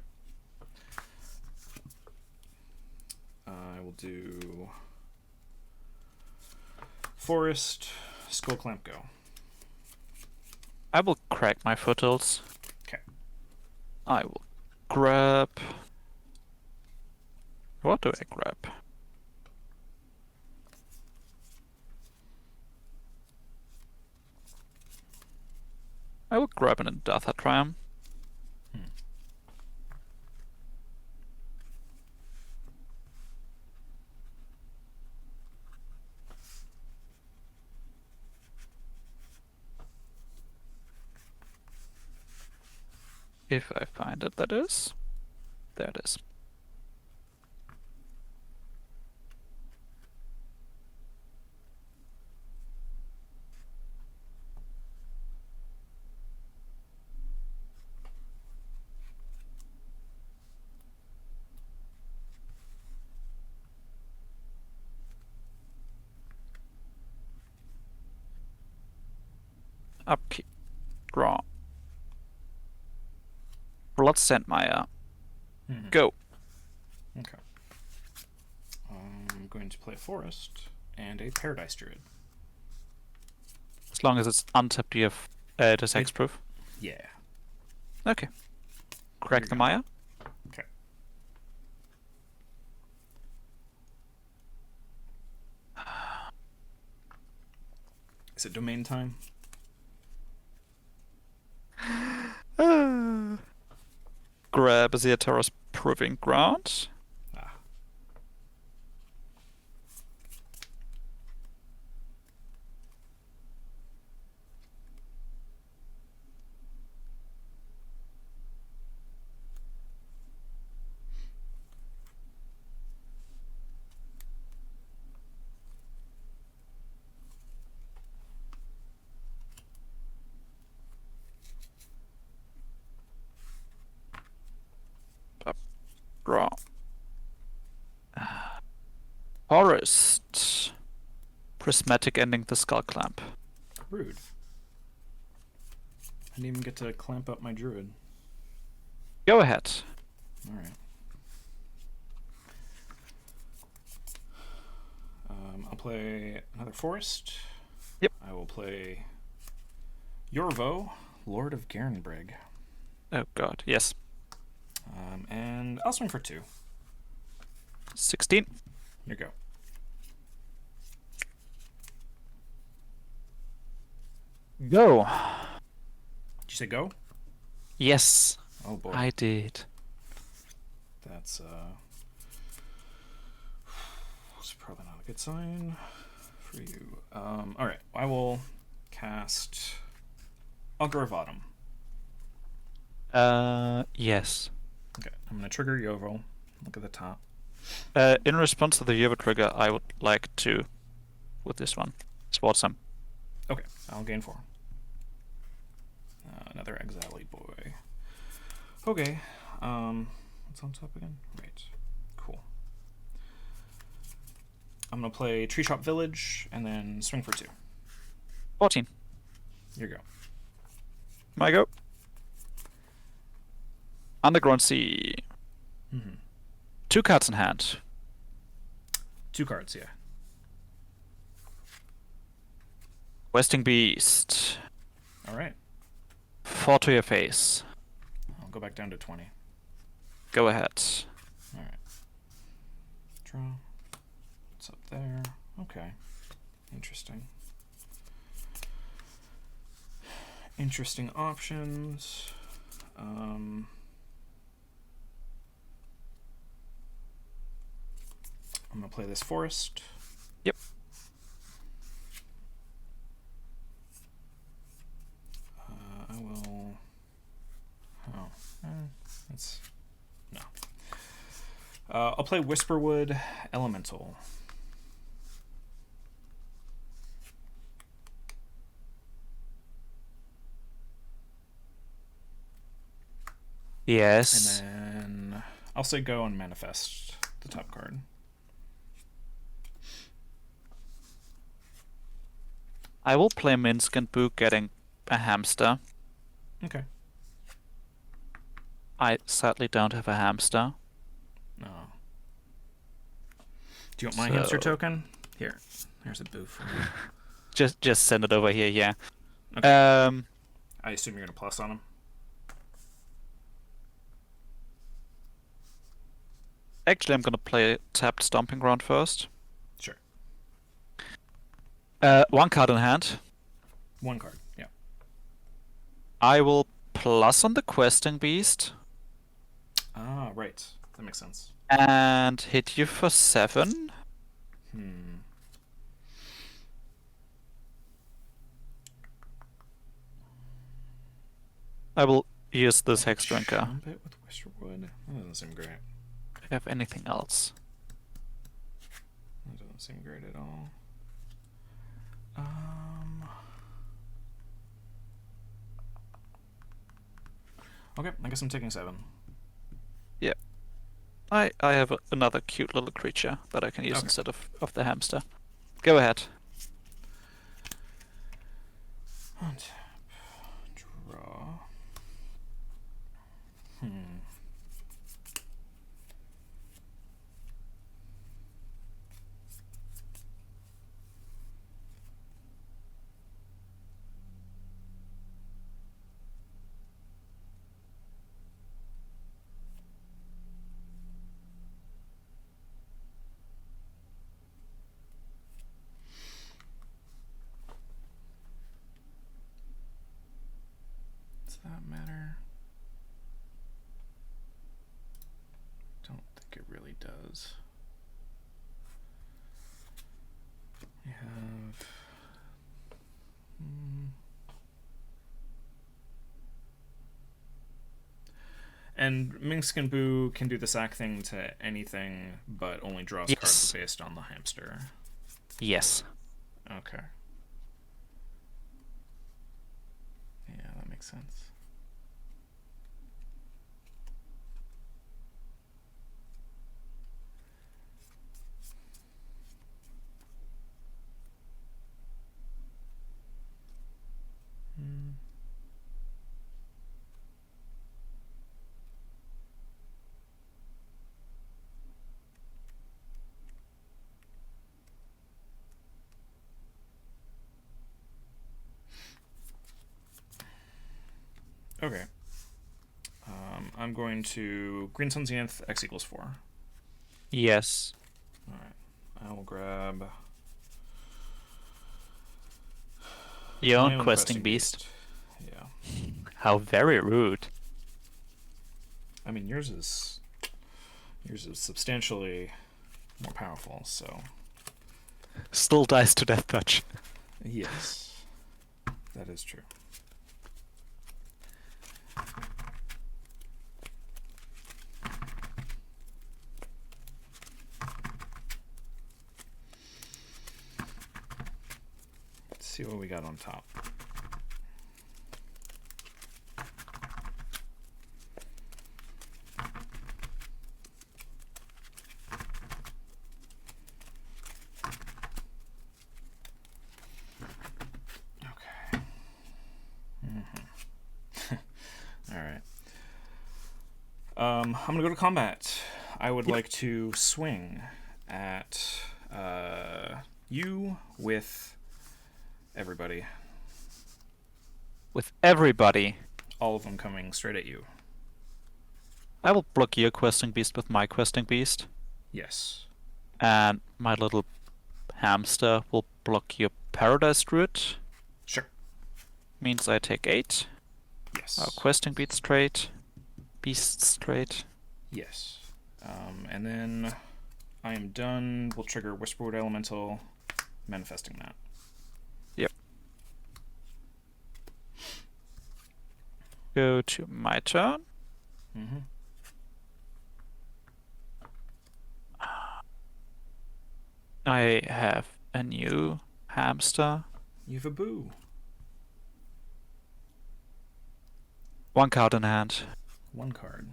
S1: I will do Forest, Skull Clamp, go.
S3: I will crack my footholds.
S1: Okay.
S3: I will grab... What do I grab? I will grab an Endatha Triumph. If I find it, that is. There it is. Upkeep. Draw. Blood Sandmire. Go.
S1: Okay. I'm going to play Forest and a Paradise Druid.
S3: As long as it's untapped, you have it is hexproof.
S1: Yeah.
S3: Okay. Crack the Mire.
S1: Okay. Is it domain time?
S3: Grab Aziatara's Proving Ground.
S1: Ah.
S3: Draw. Forest. Prismatic ending the Skull Clamp.
S1: Rude. I didn't even get to clamp up my druid.
S3: Go ahead.
S1: Alright. I'll play another Forest.
S3: Yep.
S1: I will play Yorvo, Lord of Garenbrig.
S3: Oh god, yes.
S1: And I'll swing for 2.
S3: 16.
S1: Here you go.
S3: Go.
S1: Did you say go?
S3: Yes,
S1: Oh boy.
S3: I did.
S1: That's it's probably not a good sign for you. Alright, I will cast Augur of Autumn.
S3: Yes.
S1: Okay, I'm gonna trigger Yovel. Look at the top.
S3: In response to the Yoba trigger, I would like to, with this one, spot some.
S1: Okay, I'll gain 4. Another Exile boy. Okay, what's on top again? Right, cool. I'm gonna play Tree Shop Village and then swing for 2.
S3: 14.
S1: Here you go.
S3: My go. Underground Sea.
S1: Mm-hmm.
S3: 2 cards in hand.
S1: 2 cards, yeah.
S3: Questing Beast.
S1: Alright,
S3: 4 to your face.
S1: I'll go back down to 20.
S3: Go ahead.
S1: Alright. Draw. What's up there? Okay. Interesting. Interesting options. I'm gonna play this forest.
S3: Yep.
S1: I will. Oh, that's no. I'll play Whisperwood Elemental.
S3: Yes.
S1: And then I'll say go and manifest the top card.
S3: I will play Minsk and Boo getting a hamster.
S1: Okay.
S3: I sadly don't have a hamster.
S1: No. Do you want my
S3: So-
S1: hamster token? Here. Here's a boo for you.
S3: Just send it over here, yeah.
S1: Okay.
S3: Um,
S1: I assume you're gonna plus on him.
S3: Actually, I'm gonna play tapped Stomping Ground first.
S1: Sure.
S3: 1 card in hand.
S1: 1 card. Yeah.
S3: I will plus on the Questing Beast
S1: Ah, right. That makes sense.
S3: and hit you for 7. I will use this Hex Drinker.
S1: Jump it with Whisperwood. That doesn't seem great.
S3: Have anything else?
S1: That doesn't seem great at all. Okay, I guess I'm taking 7.
S3: Yep. I have another cute little creature that I can use
S1: Okay.
S3: instead of the hamster. Go ahead.
S1: Untap. Draw. Does that matter? Don't think it really does. We have. And Minsk and Boo can do the sack thing to anything, but only draws
S3: Yes.
S1: cards based on the hamster.
S3: Yes.
S1: Okay. Yeah, that makes sense. Okay. I'm going to Green Sun Zenith, X equals 4.
S3: Yes.
S1: Alright. I will grab
S3: Your
S1: my
S3: own
S1: own
S3: questing beast.
S1: Yeah.
S3: How very rude.
S1: I mean, yours is substantially more powerful, so
S3: Still dies to death touch.
S1: yes, that is true. Let's see what we got on top. Alright. I'm gonna go to combat. I would like to swing at you with everybody.
S3: With everybody.
S1: All of them coming straight at you.
S3: I will block your questing beast with my questing beast.
S1: Yes.
S3: And my little hamster will block your paradise druid.
S1: Sure.
S3: Means I take 8.
S1: Yes.
S3: Questing beast straight. Beast straight.
S1: Yes. And then I am done. We'll trigger Whisperwood Elemental, manifesting that.
S3: Yep. Go to my turn.
S1: Mm-hmm.
S3: I have a new hamster.
S1: You have a boo.
S3: 1 card in hand.
S1: 1 card.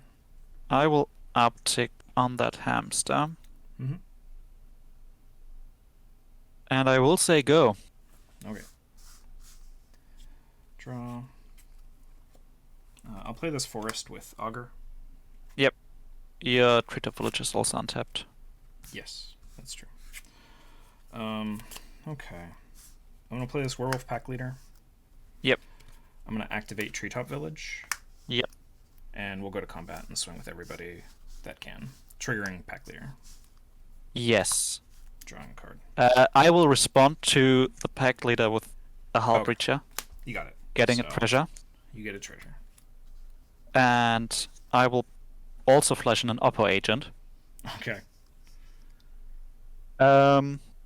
S3: I will uptick on that hamster.
S1: Mm-hmm.
S3: And I will say go.
S1: Okay. Draw. I'll play this forest with Augur.
S3: Yep. Your Traitor Village is also untapped.
S1: Yes, that's true. Okay. I'm gonna play this Werewolf Pack Leader.
S3: Yep.
S1: I'm gonna activate Treetop Village.
S3: Yep.
S1: And we'll go to combat and swing with everybody that can. Triggering Pack Leader.
S3: Yes.
S1: Drawing a card.
S3: I will respond to the pack leader with a Hull
S1: Okay.
S3: Breacher,
S1: You got it.
S3: getting
S1: So,
S3: a treasure.
S1: You get a treasure.
S3: And I will also flash in an Oppo agent.
S1: Okay.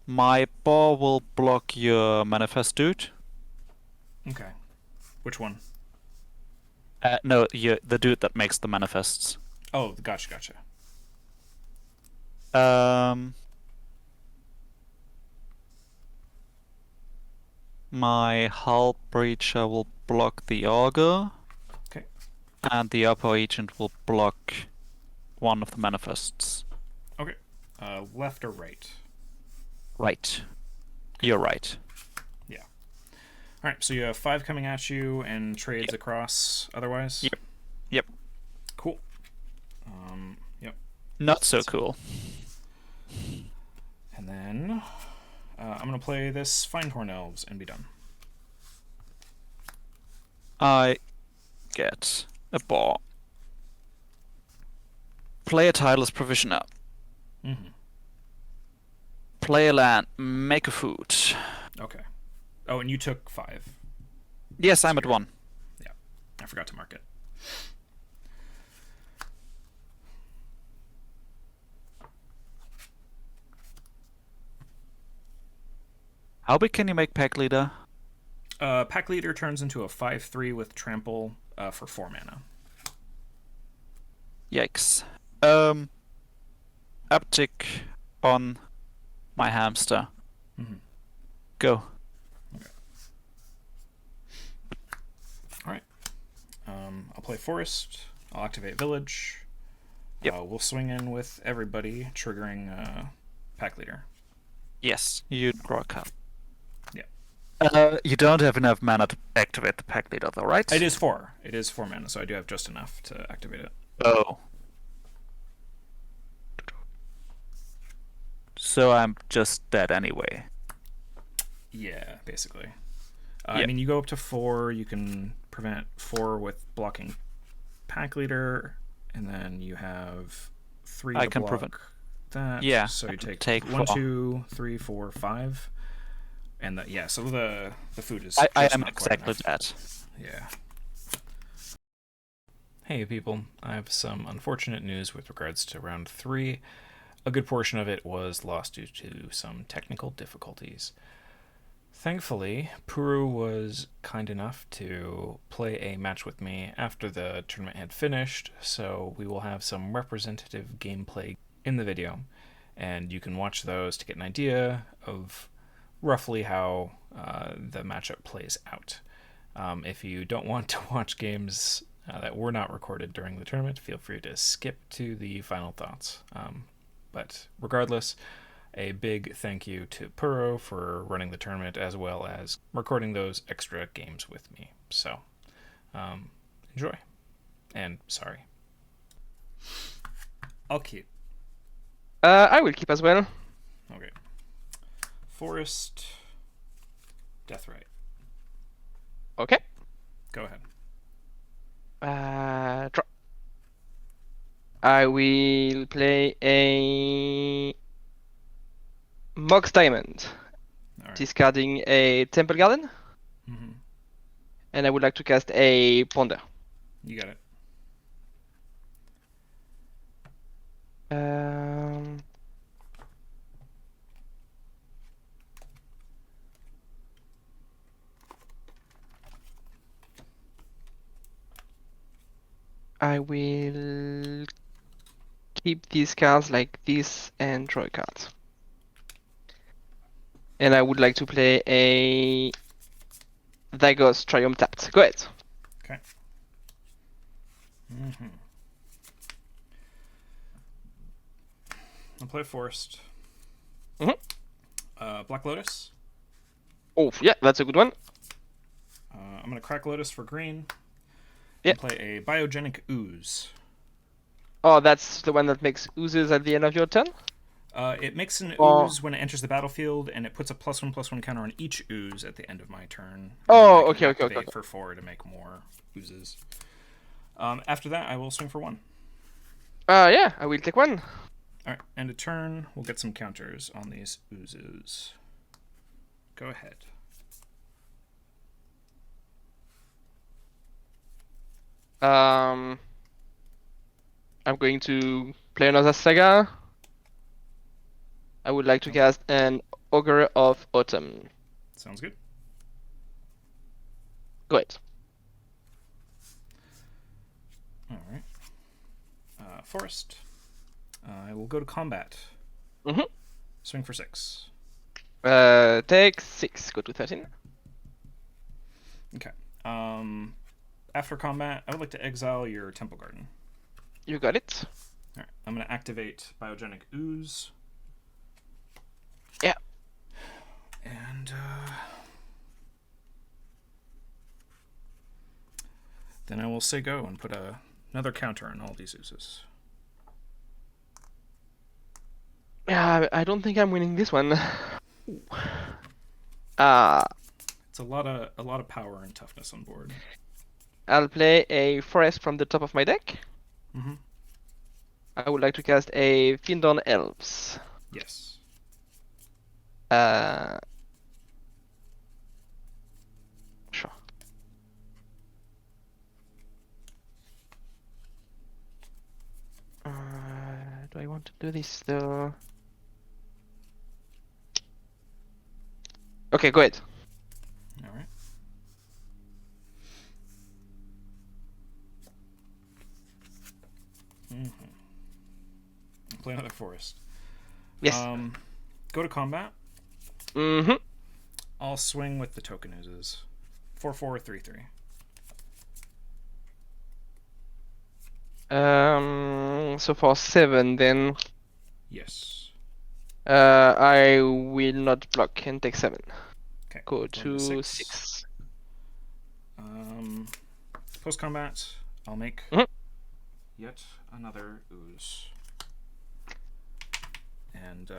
S3: My boar will block your manifest dude.
S1: Okay. Which one?
S3: No, the dude that makes the manifests.
S1: Oh, gotcha.
S3: My Hull Breacher will block the Augur.
S1: Okay.
S3: And the Oppo agent will block one of the manifests.
S1: Okay. Left or right?
S3: Right. You're right.
S1: Yeah. All right. So you have 5 coming at you and trades across. Otherwise.
S3: Yep.
S1: Cool. Yep.
S3: Not so cool.
S1: And then I'm gonna play this Finehorn Elves and be done.
S3: I get a boar. Play a Tideless Provisioner.
S1: Mm-hmm.
S3: Play a land. Make a food.
S1: Okay. Oh, and you took 5.
S3: Yes, I'm at 1.
S1: Yeah. I forgot to mark it.
S3: How big can you make pack leader?
S1: Pack Leader turns into a 5/3 with Trample for 4 mana.
S3: Yikes. Uptick on my hamster.
S1: Mm-hmm.
S3: Go.
S1: Okay. All right. I'll play Forest. I'll activate Village.
S3: Yep.
S1: We'll swing in with everybody, triggering Pack Leader.
S3: Yes, you draw a card.
S1: Yeah.
S3: You don't have enough mana to activate the pack leader, though, right?
S1: It is 4. It is 4 mana, so I do have just enough to activate it.
S3: Oh. So I'm just dead anyway.
S1: Yeah, basically.
S3: Yep.
S1: I mean, you go up to 4. You can prevent 4 with blocking Pack Leader. and then you have 3
S3: I
S1: to
S3: can
S1: block
S3: prevent.
S1: that.
S3: Yeah,
S1: So you
S3: and
S1: take
S3: take
S1: 1,
S3: 4.
S1: 2, 3, 4, 5, and so the food is
S3: I
S1: just
S3: am
S1: not quite
S3: exactly
S1: enough.
S3: that.
S1: Yeah. Hey people, I have some unfortunate news with regards to round 3. A good portion of it was lost due to some technical difficulties. Thankfully, Puru was kind enough to play a match with me after the tournament had finished, so we will have some representative gameplay in the video, and you can watch those to get an idea of roughly how the matchup plays out. If you don't want to watch games that were not recorded during the tournament, feel free to skip to the final thoughts. But regardless, a big thank you to Puro for running the tournament as well as recording those extra games with me. So, enjoy. And sorry. I'll keep.
S4: I will keep as well.
S1: Okay. Forest. Deathrite.
S4: Okay.
S1: Go ahead.
S4: Draw. I will play a Mox Diamond,
S1: All right.
S4: discarding a Temple Garden,
S1: Mm-hmm.
S4: and I would like to cast a Ponder.
S1: You got it.
S4: I will keep these cards like this and draw a card. And I would like to play a Dagos Triumph tapped. Go ahead.
S1: Okay. Mm-hmm. I'll play Forest.
S4: Mm-hmm.
S1: Black Lotus.
S4: Oh, yeah, that's a good one.
S1: I'm going to crack Lotus for green.
S4: Yeah.
S1: And play a Biogenic Ooze.
S4: Oh, that's the one that makes oozes at the end of your turn?
S1: It makes an
S4: Oh.
S1: ooze when it enters the battlefield, and it puts a +1/+1 counter on each ooze at the end of my turn.
S4: Oh,
S1: and I can
S4: okay.
S1: activate for 4 to make more oozes. After that, I will swing for 1.
S4: Yeah, I will take one.
S1: Alright, end of turn. We'll get some counters on these oozes. Go ahead.
S4: I'm going to play another Saga. I would like to cast an Ogre of Autumn.
S1: Sounds good.
S4: Go ahead.
S1: Alright. Forest. I will go to combat.
S4: Mm-hmm.
S1: Swing for 6.
S4: Take 6. Go to 13.
S1: Okay. After combat, I would like to exile your Temple Garden.
S4: You got it.
S1: Alright, I'm going to activate Biogenic Ooze.
S4: Yeah.
S1: And, then I will say go and put another counter on all these oozes.
S4: Yeah, I don't think I'm winning this one.
S1: It's a lot of power and toughness on board.
S4: I'll play a Forest from the top of my deck.
S1: Mm-hmm.
S4: I would like to cast a Findon Elves.
S1: Yes.
S4: Sure. Do I want to do this though? Okay, go ahead.
S1: All right. Play another Forest.
S4: Yes.
S1: Go to combat.
S4: Mm-hmm.
S1: I'll swing with the token oozes. 4/4, 3/3.
S4: So for 7 then.
S1: Yes.
S4: I will not block and take 7.
S1: Okay.
S4: Go
S1: to
S4: to
S1: 6.
S4: 6.
S1: Post combat, I'll make
S4: Mhm.
S1: yet another ooze. And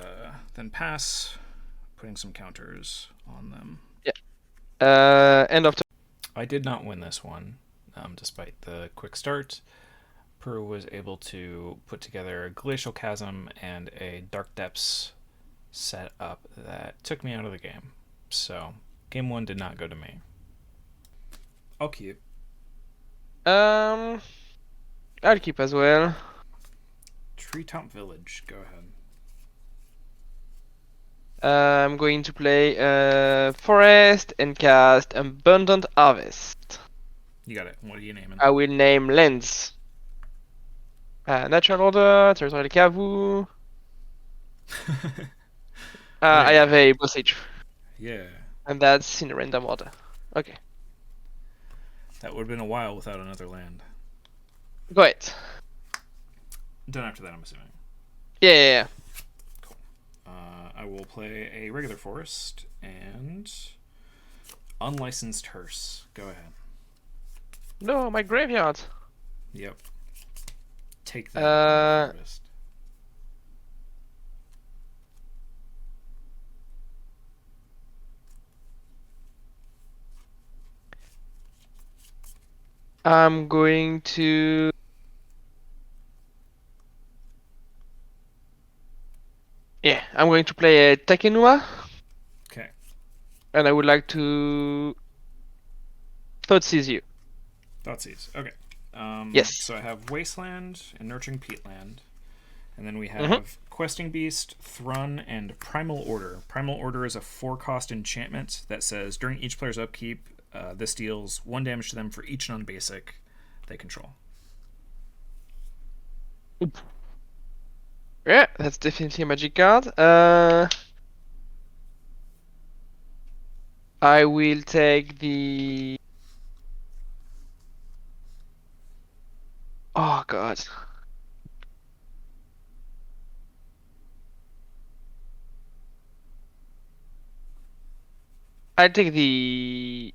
S1: then pass, putting some counters on them.
S4: Yeah. End of turn.
S1: I did not win this one, despite the quick start. Peru was able to put together a Glacial Chasm and a Dark Depths set up that took me out of the game. So, game 1 did not go to me. I'll keep.
S4: I'll keep as well.
S1: Treetop Village, go ahead.
S4: I'm going to play Forest and cast Abundant Harvest.
S1: You got it. What are you naming?
S4: I will name lands. Natural Order, Territorial Kavu. I have a Bossage,
S1: Yeah.
S4: and that's in a random order. Okay,
S1: That would have been a while without another land.
S4: go ahead.
S1: Done after that, I'm assuming.
S4: Yeah.
S1: I will play a regular forest and unlicensed hearse. Go ahead.
S4: No, my graveyard.
S1: Yep. Take that. Harvest.
S4: I'm going to. Yeah, I'm going to play a Takenua,
S1: Okay.
S4: and I would like to. Thoughtseize you.
S1: Thoughtseize. Okay.
S4: Yes.
S1: So I have Wasteland and Nurturing Peatland. And then we have Questing Beast, Thrun, and Primal Order. Primal Order is a 4-cost enchantment that says during each player's upkeep, this deals 1 damage to them for each non-basic they control.
S4: Yeah, that's definitely a magic card. I will take the. Oh god. I'll take the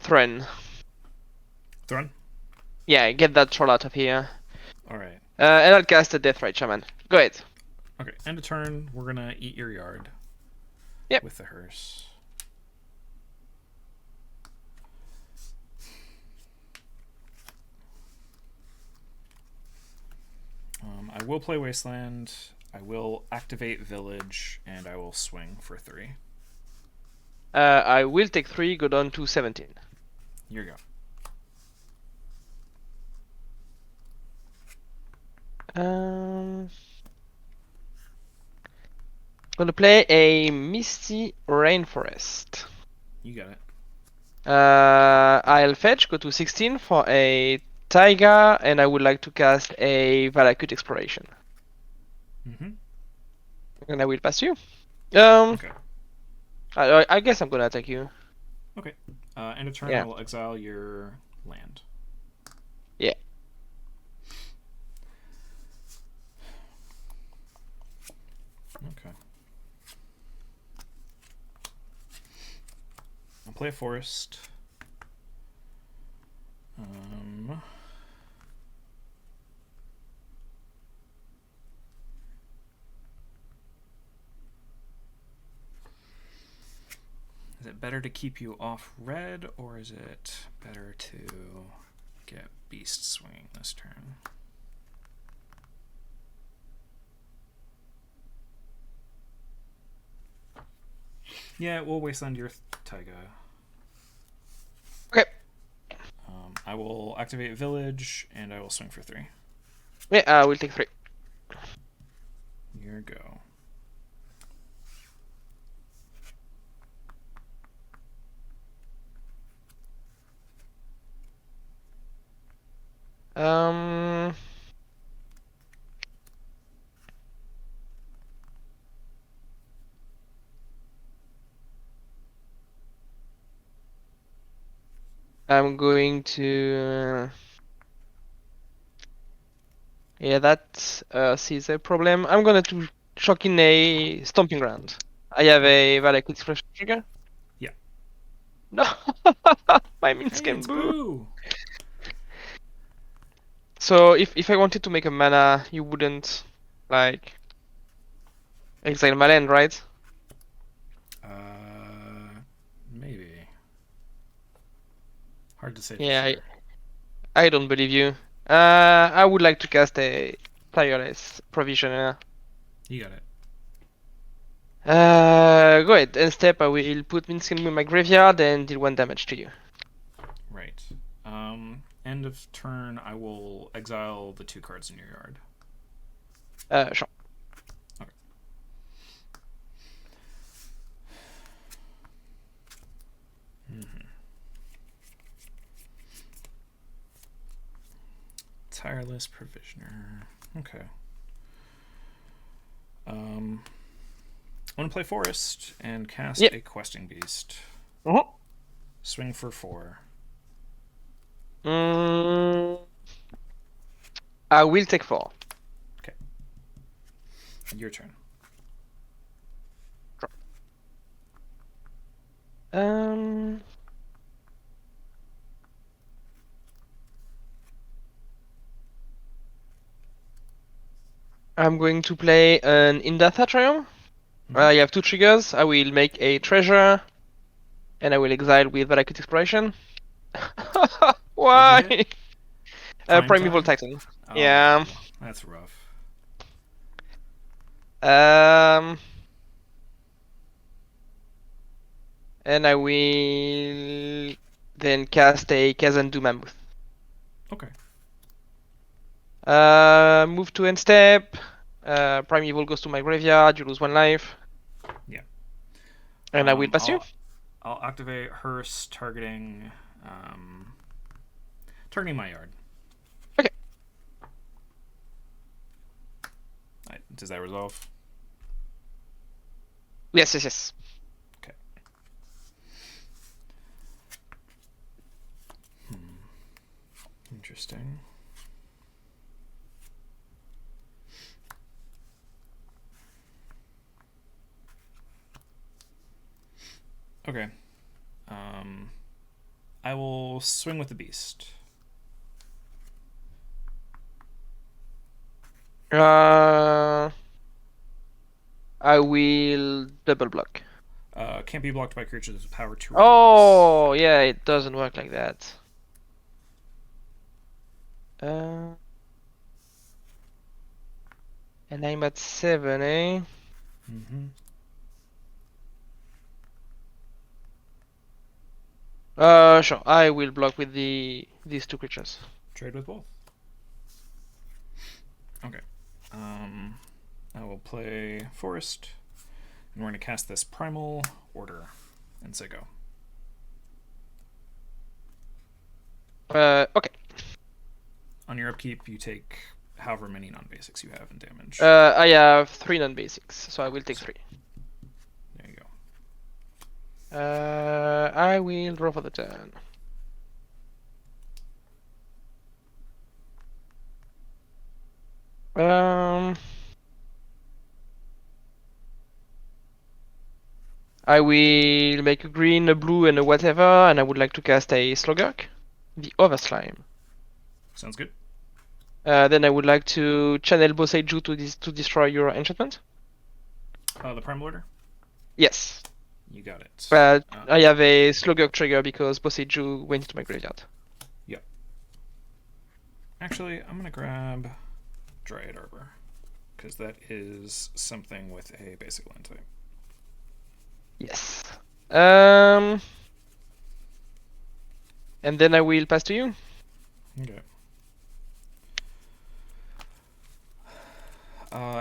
S4: Thren.
S1: Thrun?
S4: Yeah, get that troll out of here.
S1: Alright.
S4: And I'll cast a Death Ray Shaman. Go ahead.
S1: Okay, end of turn, we're gonna eat your yard.
S4: Yep.
S1: With the hearse. I will play Wasteland. I will activate Village, and I will swing for 3.
S4: I will take 3, go down to 17.
S1: Here you go.
S4: Gonna play a Misty Rainforest.
S1: You got it.
S4: I'll fetch, go to 16 for a Taiga, and I would like to cast a Valakut Exploration.
S1: Mm-hmm.
S4: And I will pass you.
S1: Okay.
S4: I guess I'm gonna attack you.
S1: Okay. End of turn,
S4: Yeah.
S1: I will exile your land.
S4: Yeah.
S1: Okay. I'll play a forest. Is it better to keep you off red, or is it better to get beast swinging this turn? Yeah, we'll wasteland your Taiga.
S4: Okay.
S1: I will activate Village, and I will swing for 3.
S4: Yeah, I will take 3.
S1: Here go.
S4: I'm going to. Yeah, that sees a problem. I'm gonna to shock in a Stomping Ground. I have a Valakut Exploration trigger.
S1: Yeah.
S4: No, my minions
S1: Hey,
S4: can
S1: it's
S4: boo.
S1: Boo!
S4: So if I wanted to make a mana, you wouldn't like exile my land, right?
S1: Maybe. Hard to say.
S4: Yeah,
S1: For sure.
S4: I don't believe you. I would like to cast a tireless provisioner.
S1: You got it.
S4: Go ahead. End step, I will put Minskin in my graveyard and deal 1 damage to you.
S1: Right. End of turn, I will exile the 2 cards in your yard.
S4: Sure.
S1: Okay. Tireless Provisioner. Okay. I'm gonna play Forest and cast
S4: Yep.
S1: a Questing Beast.
S4: Mm-hmm.
S1: Swing for 4.
S4: I will take 4.
S1: Your turn.
S4: Um. I'm going to play an Indatha Triumph. You have 2 triggers. I will make a treasure, and I will exile with Valakut Exploration. Why?
S1: What'd you
S4: Primeval
S1: time?
S4: Titan.
S1: Oh,
S4: Yeah.
S1: that's rough.
S4: And I will then cast a Kazandu Mammoth.
S1: Okay.
S4: Move to end step. Primeval goes to my graveyard. You lose 1 life.
S1: Yeah.
S4: And I will pass you.
S1: I'll activate Hearse targeting my yard.
S4: Okay.
S1: Does that resolve?
S4: Yes.
S1: Okay. Interesting. Okay. I will swing with the beast.
S4: I will double block.
S1: Can't be blocked by creatures with power 2 or
S4: Oh, yeah, it doesn't work like that. And I'm at 7, eh?
S1: Mm-hmm.
S4: Sure. I will block with these 2 creatures.
S1: Trade with both. Okay. I will play Forest, and we're going to cast this Primal Order and say go.
S4: Okay.
S1: On your upkeep, you take however many non-basics you have in damage.
S4: I have 3 non-basics, so I will take 3.
S1: There you go.
S4: I will draw for the turn. I will make a green, a blue, and a whatever, and I would like to cast a Slogurk, the Overslime.
S1: Sounds good.
S4: Then I would like to channel Boseiju to destroy your enchantment.
S1: The Primal Order?
S4: Yes.
S1: You got it.
S4: I have a Slogurk trigger because Boseiju went into my graveyard.
S1: Yep. Actually, I'm going to grab Dryad Arbor, because that is something with a basic land type.
S4: Yes. And then I will pass to you.
S1: Okay.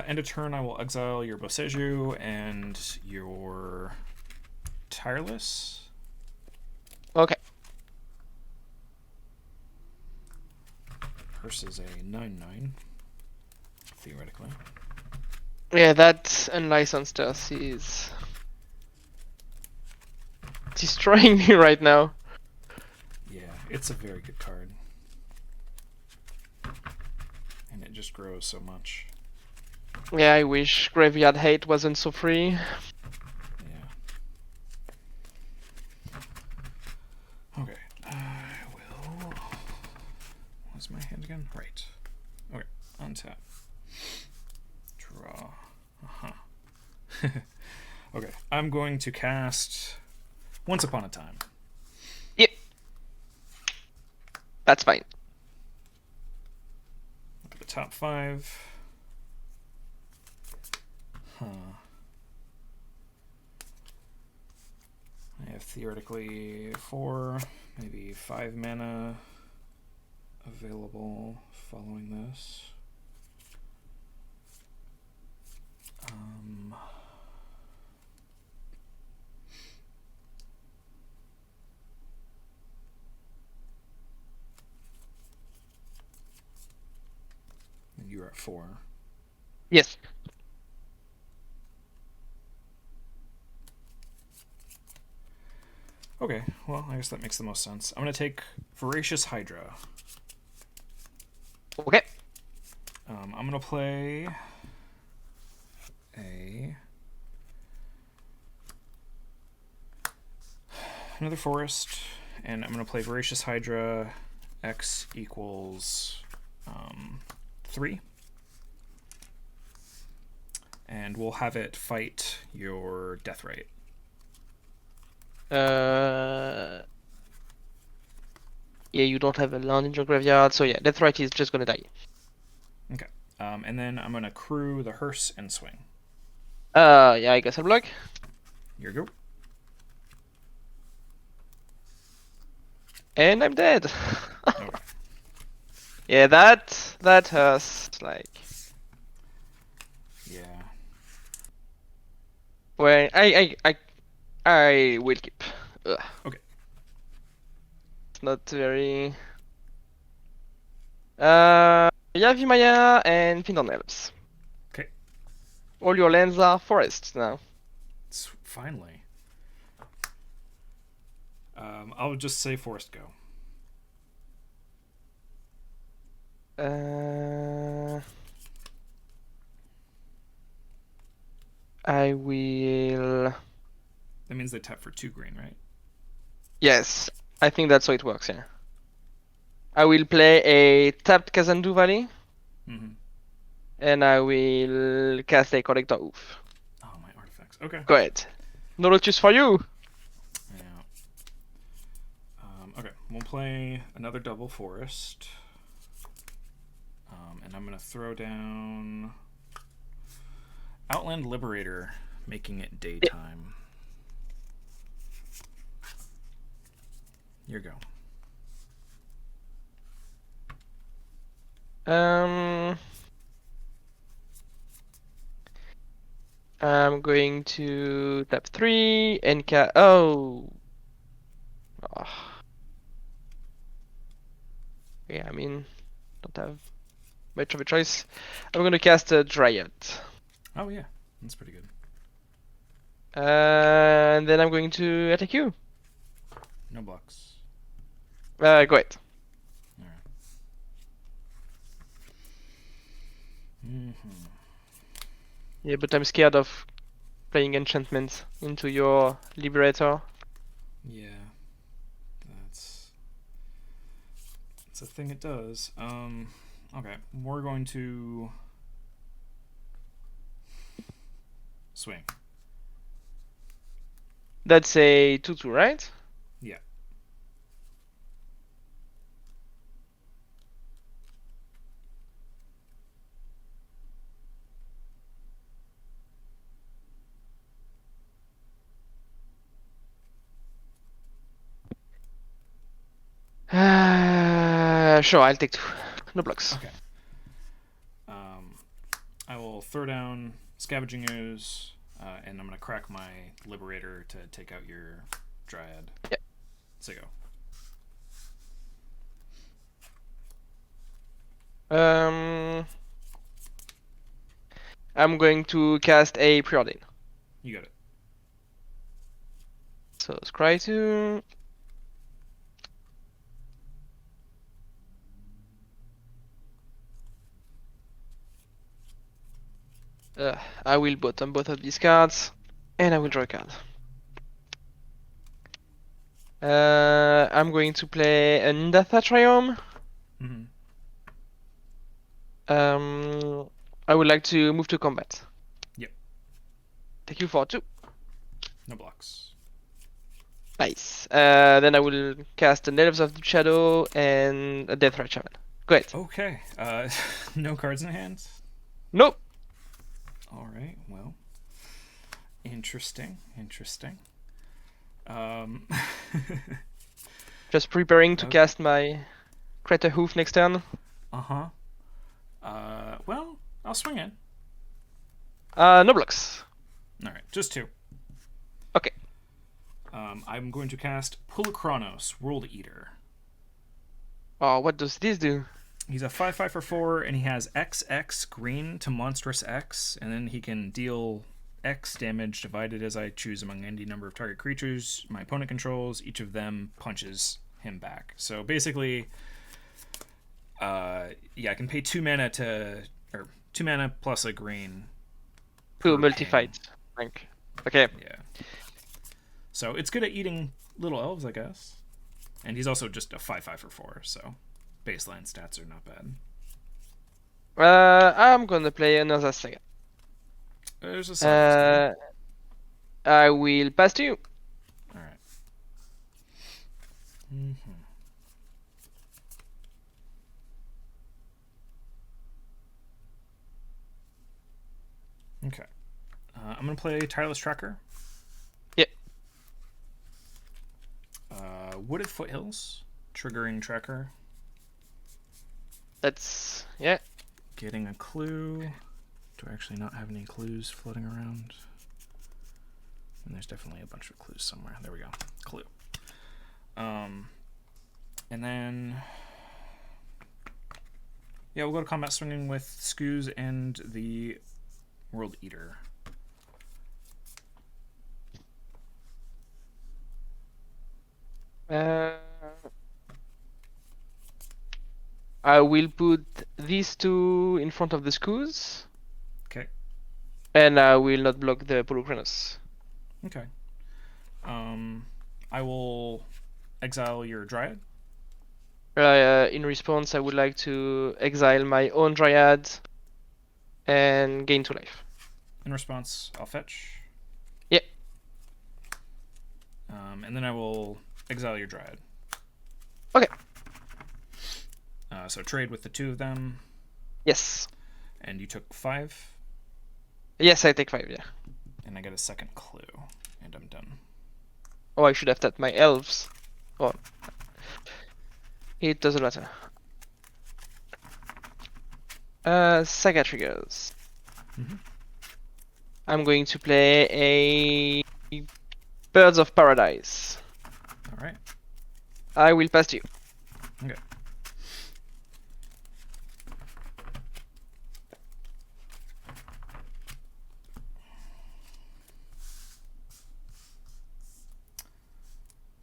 S1: End of turn, I will exile your Boseiju and your Tireless.
S4: Okay.
S1: Versus a 9/9, theoretically.
S4: Yeah, that unlicensed Earth is destroying me right now.
S1: Yeah, it's a very good card. And it just grows so much.
S4: Yeah, I wish Graveyard Hate wasn't so free.
S1: Yeah. Okay, I will... What's my hand again? Right. Okay, untap. Draw. Uh-huh. Okay, I'm going to cast Once Upon a Time.
S4: Yep. That's fine.
S1: top 5. Huh. I have theoretically 4, maybe 5 mana available following this. And you're at 4.
S4: Yes.
S1: Okay, well, I guess that makes the most sense. I'm going to take Voracious Hydra.
S4: Okay.
S1: I'm going to play another forest, and I'm going to play Voracious Hydra. X equals 3. And we'll have it fight your Deathrite.
S4: Yeah, you don't have a land in your graveyard, so yeah, Deathrite is just gonna die.
S1: Okay. And then I'm going to crew the hearse and swing.
S4: Yeah, I guess I'll block.
S1: Here you go.
S4: And I'm dead.
S1: Okay.
S4: Yeah, that hurts. Like,
S1: Yeah.
S4: when I will keep. Ugh.
S1: Okay.
S4: It's not very. Yeah, Vimaya and Fingernails.
S1: Okay.
S4: All your lands are forests now.
S1: Finally. I'll just say forest go.
S4: I will.
S1: That means they tap for 2 green, right?
S4: Yes, I think that's how it works. Yeah. I will play a tapped Kazandu Valley,
S1: Mm-hmm.
S4: and I will cast a Collector Oof.
S1: Oh, my artifacts. Okay.
S4: Go ahead. No Lotus for you.
S1: Yeah. Okay, we'll play another double forest. And I'm going to throw down Outland Liberator, making it daytime. Here you go.
S4: I'm going to tap 3 and oh. Yeah, I mean, don't have much of a choice. I'm gonna cast a Dryad.
S1: Oh, yeah. That's pretty good.
S4: And then I'm going to attack you.
S1: No blocks.
S4: Go ahead.
S1: Alright. Mm-hmm.
S4: Yeah, but I'm scared of playing enchantments into your Liberator.
S1: Yeah. That's a thing it does. Okay. We're going to swing.
S4: That's a 2/2, right?
S1: Yeah.
S4: Sure, I'll take 2. No blocks.
S1: Okay. I will throw down Scavenging Ooze, and I'm going to crack my Liberator to take out your Dryad.
S4: Yep.
S1: So go.
S4: I'm going to cast a Preordain.
S1: You got it.
S4: So scry 2. I will bottom both of these cards, and I will draw a card. I'm going to play a Nindatha Triome.
S1: Mm-hmm.
S4: I would like to move to combat.
S1: Yep.
S4: Take you for 2.
S1: No blocks.
S4: Nice. Then I will cast the Elves of the Shadow and a Deathrite Shaman. Go ahead.
S1: Okay. No cards in hand.
S4: Nope.
S1: All right. Well, interesting.
S4: Just preparing to
S1: Okay.
S4: cast my Crater Hoof next turn.
S1: Uh-huh. Well, I'll swing in.
S4: No blocks.
S1: All right, just 2.
S4: Okay.
S1: I'm going to cast Pulachronos, World Eater.
S4: Oh, what does this do?
S1: He's a 5/5 for 4, and he has XX green to monstrous X, and then he can deal X damage divided as I choose among any number of target creatures my opponent controls. Each of them punches him back. So basically, yeah, I can pay 2 mana or 2 mana plus a green.
S4: To
S1: per
S4: multi-fight. Rank. Okay.
S1: ping. Yeah. So it's good at eating little elves, I guess. And he's also just a 5/5 for 4, so baseline stats are not bad.
S4: I'm gonna play another Saga.
S1: There's a Saga.
S4: I will pass to you.
S1: All right. Mm-hmm. Okay. I'm going to play Tireless Tracker.
S4: Yeah.
S1: Wooded Foothills. Triggering Tracker.
S4: That's yeah.
S1: Getting a clue. Do I actually not have any clues floating around? And there's definitely a bunch of clues somewhere. There we go. Clue. And then... yeah, we'll go to combat swinging with Skoos and the World Eater.
S4: I will put these 2 in front of the Skoos.
S1: Okay.
S4: And I will not block the Pulachronos.
S1: Okay. I will exile your Dryad.
S4: In response, I would like to exile my own Dryad and gain 2 life.
S1: In response, I'll fetch.
S4: Yeah.
S1: And then I will exile your Dryad.
S4: Okay.
S1: So trade with the 2 of them.
S4: Yes.
S1: And you took 5.
S4: Yes, I take 5, yeah.
S1: And I get a second clue. And I'm done.
S4: Oh, I should have tapped my elves. Oh. It doesn't matter. Saga triggers.
S1: Mhm.
S4: I'm going to play a Birds of Paradise.
S1: Alright.
S4: I will pass to you.
S1: Okay.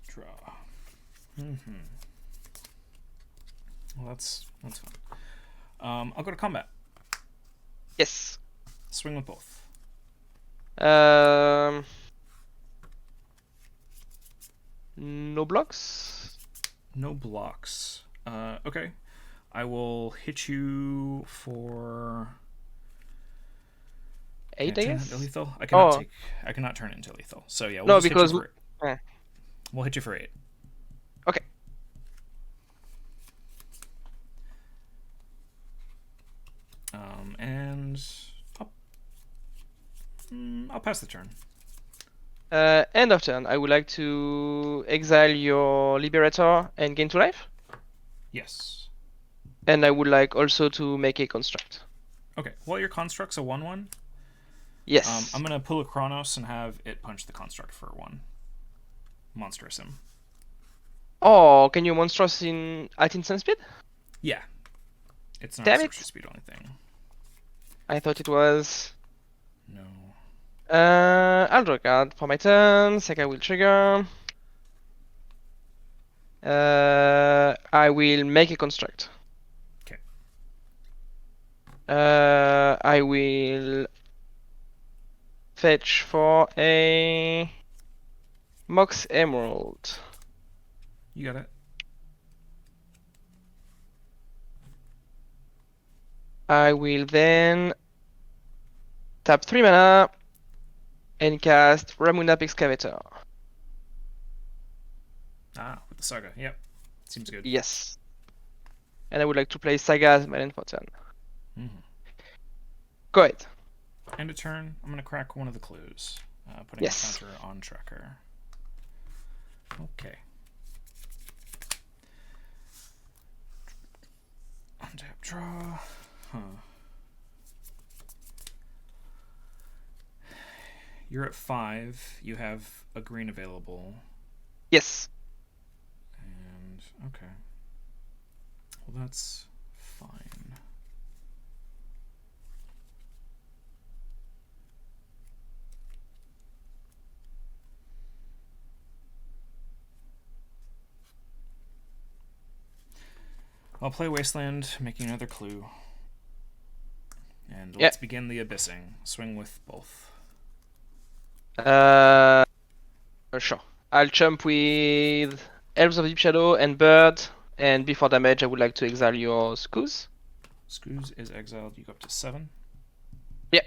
S1: Draw. Well, that's fun. I'll go to combat.
S4: Yes.
S1: Swing with both.
S4: No blocks.
S1: No blocks. Okay. I will hit you for
S4: 8, I
S1: turn
S4: guess.
S1: into lethal. I cannot
S4: Oh.
S1: I cannot turn it into lethal. So yeah,
S4: No,
S1: just
S4: because-
S1: hit you for,
S4: eh.
S1: we'll hit you for 8.
S4: Okay.
S1: And I'll pass the turn.
S4: End of turn. I would like to exile your Liberator and gain 2 life.
S1: Yes.
S4: And I would like also to make a construct.
S1: Okay. Well, your construct's a 1/1.
S4: Yes.
S1: I'm gonna pull a Chronos and have it punch the construct for 1. Monstrous him.
S4: Oh, can you monstrous at instant speed?
S1: Yeah. It's not
S4: Damn
S1: a
S4: it.
S1: sorcery speed only thing.
S4: I thought it was.
S1: No.
S4: I'll draw a card for my turn. Saga will trigger. I will make a construct.
S1: Okay.
S4: I will fetch for a Mox Emerald.
S1: You got it.
S4: I will then tap 3 mana and cast Ramunap Excavator.
S1: Ah, with the Saga. Yep. Seems good.
S4: Yes. and I would like to play Saga as my land for turn.
S1: Mm-hmm.
S4: Go ahead.
S1: End of turn, I'm going to crack one of the clues, putting
S4: Yes.
S1: a counter on tracker. Okay. Untap, draw. Huh. You're at 5. You have a green available.
S4: Yes.
S1: And, okay. Well, that's fine. I'll play Wasteland, making another clue. And let's begin the abyssing. Swing with both.
S4: Sure. I'll jump with Elves of Deep Shadow and Bird, and before damage, I would like to exile your Skoos.
S1: Skoos is exiled. You go up to 7.
S4: Yeah.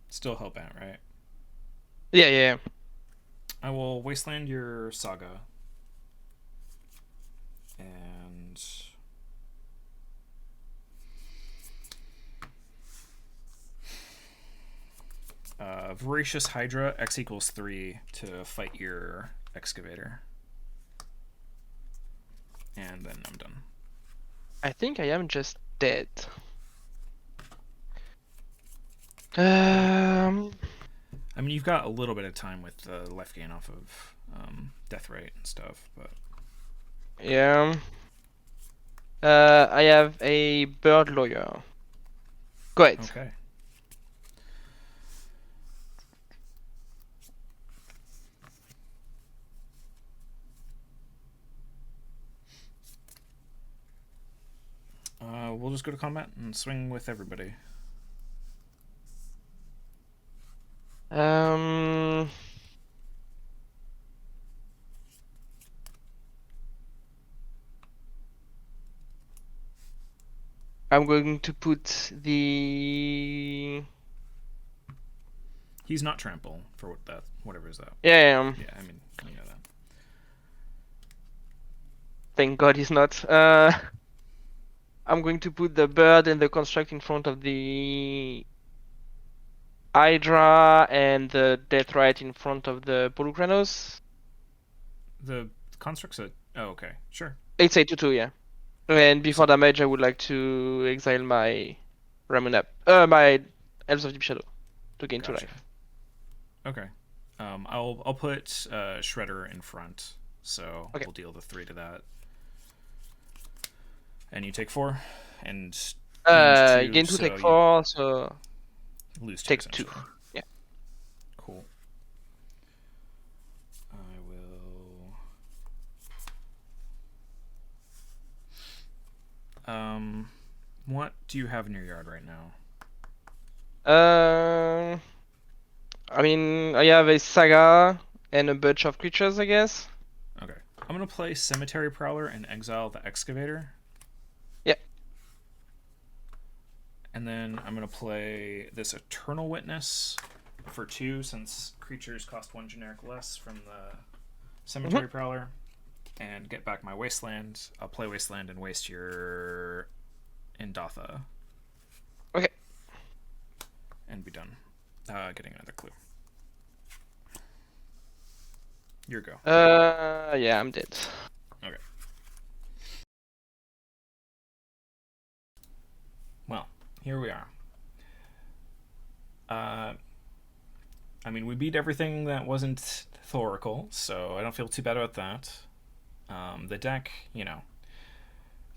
S1: Still Hellbound, right?
S4: Yeah.
S1: I will Wasteland your Saga. And Voracious Hydra, X equals 3 to fight your Excavator. And then I'm done.
S4: I think I am just dead.
S1: I mean, you've got a little bit of time with the life gain off of death rate and stuff, but
S4: Yeah. I have a Bird Lawyer. Go ahead.
S1: okay. We'll just go to combat and swing with everybody.
S4: I'm going to put the.
S1: He's not trample for what that whatever is that.
S4: Yeah.
S1: Yeah, I mean you know that.
S4: Thank God he's not. I'm going to put the bird and the construct in front of the Hydra and the Death Right in front of the Polukranos.
S1: The construct's a okay, sure.
S4: It's a 2/2, yeah. And before damage, I would like to exile my my Elves of Deep Shadow to gain 2 life.
S1: Okay. I'll put Shredder in front, so
S4: Okay.
S1: we'll deal the 3 to that. And you take 4, and
S4: Gain 2,
S1: so
S4: take 4, so
S1: lose 2.
S4: take 2. Yeah.
S1: Cool. I will. What do you have in your yard right now?
S4: I mean, I have a Saga and a bunch of creatures, I guess.
S1: Okay. I'm gonna play Cemetery Prowler and exile the Excavator.
S4: Yeah.
S1: And then I'm gonna play this Eternal Witness for 2, since creatures cost 1 generic less from the Cemetery Prowler, and get back my Wasteland. I'll play Wasteland and waste your Indatha.
S4: Okay.
S1: And be done. Getting another clue. Your go.
S4: Yeah, I'm dead.
S1: Okay. Well, here we are. I mean, we beat everything that wasn't Thorical, so I don't feel too bad about that. The deck,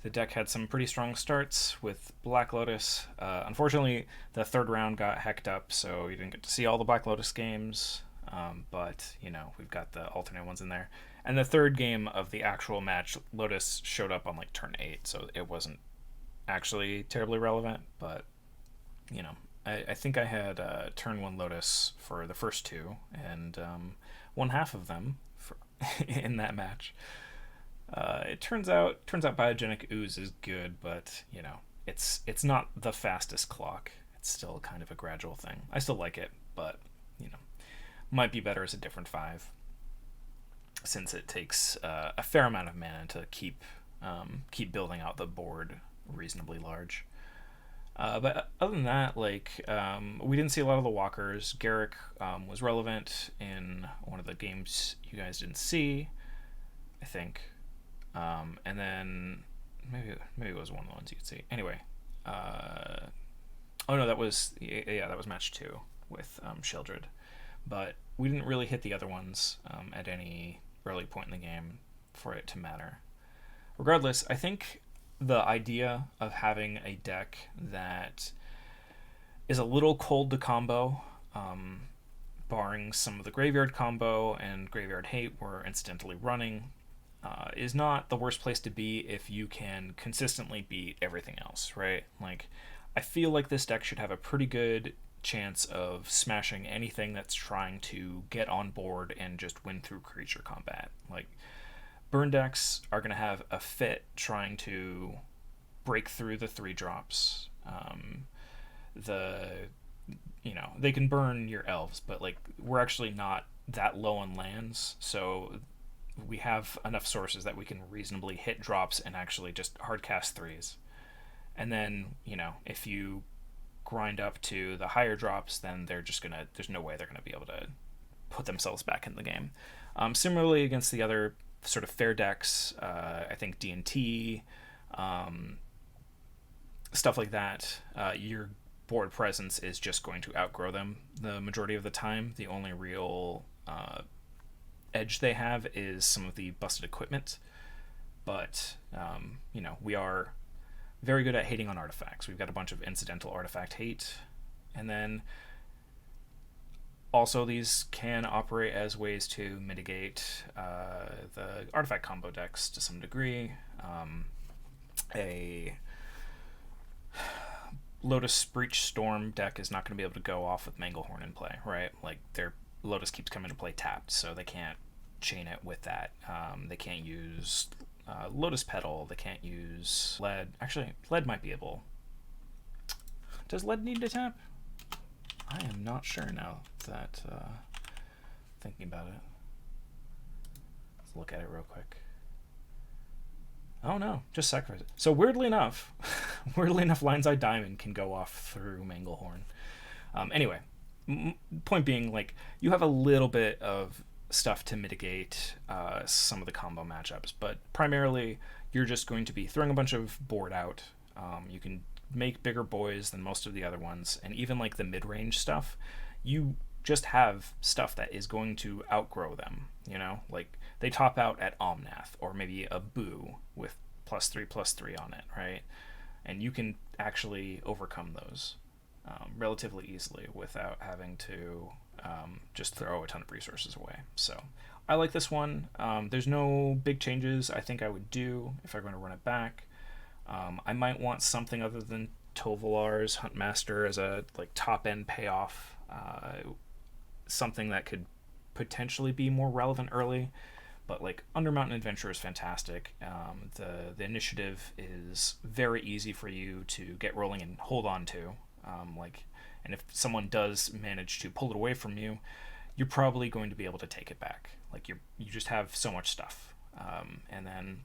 S1: the deck had some pretty strong starts with Black Lotus. Unfortunately, the 3rd round got hecked up, so you didn't get to see all the Black Lotus games. But, we've got the alternate ones in there. And the 3rd game of the actual match, Lotus showed up on, like, turn 8, so it wasn't actually terribly relevant. But, I think I had turn 1 Lotus for the first 2, and won half of them in that match. It turns out biogenic ooze is good, but it's not the fastest clock. It's still kind of a gradual thing. I still like it, but might be better as a different 5, since it takes a fair amount of mana to keep building out the board reasonably large. But other than that, we didn't see a lot of the walkers. Garrick was relevant in one of the games you guys didn't see, I think. And then maybe it was one of the ones you could see. Anyway, oh no, that was match 2 with Sheldred, but we didn't really hit the other ones at any early point in the game for it to matter. Regardless, I think the idea of having a deck that is a little cold to combo, barring some of the graveyard combo and graveyard hate we're incidentally running, is not the worst place to be if you can consistently beat everything else, right? I feel like this deck should have a pretty good chance of smashing anything that's trying to get on board and just win through creature combat. Burn decks are going to have a fit trying to break through the 3-drops. They can burn your elves, but we're actually not that low on lands, so we have enough sources that we can reasonably hit drops and actually just hard cast 3s. And then, if you grind up to the higher drops, then there's no way they're gonna be able to put themselves back in the game. Similarly, against the other sort of fair decks, I think D&T, stuff like that, your board presence is just going to outgrow them the majority of the time. The only real edge they have is some of the busted equipment, but we are very good at hating on artifacts. We've got a bunch of incidental artifact hate, and then also these can operate as ways to mitigate the artifact combo decks to some degree. A Lotus Breach Storm deck is not going to be able to go off with Manglehorn in play, right? Their Lotus keeps coming to play tapped, so they can't chain it with that. They can't use Lotus Petal. They can't use Lead. Actually, Lead might be able. Does Lead need to tap? I am not sure now that thinking about it. Let's look at it real quick. Oh no, just sacrifice it. So weirdly enough, Lion's Eye Diamond can go off through Manglehorn. Anyway, point being, you have a little bit of stuff to mitigate some of the combo matchups, but primarily you're just going to be throwing a bunch of board out. You can make bigger boys than most of the other ones, and even the mid-range stuff, you just have stuff that is going to outgrow them. They top out at Omnath, or maybe a Boo with +3/+3 on it, right? And you can actually overcome those relatively easily without having to just throw a ton of resources away. So I like this one. There's no big changes I think I would do if I'm going to run it back. I might want something other than Tovolar's Huntmaster as a top end payoff, something that could potentially be more relevant early. But Undermountain Adventure is fantastic. The initiative is very easy for you to get rolling and hold on to. And if someone does manage to pull it away from you, you're probably going to be able to take it back. You just have so much stuff. And then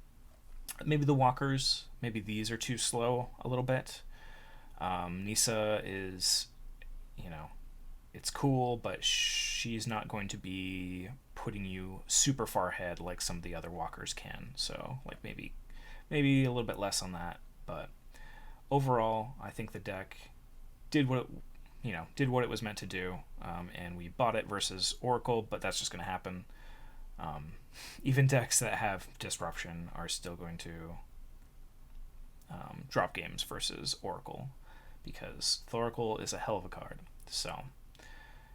S1: maybe the walkers, maybe these are too slow a little bit. Nisa is, it's cool, but she's not going to be putting you super far ahead like some of the other walkers can. So maybe a little bit less on that. But overall, I think the deck did what it was meant to do, and we bought it versus Oracle, but that's just going to happen. Even decks that have Disruption are still going to drop games versus Oracle, because Thoracle is a hell of a card. So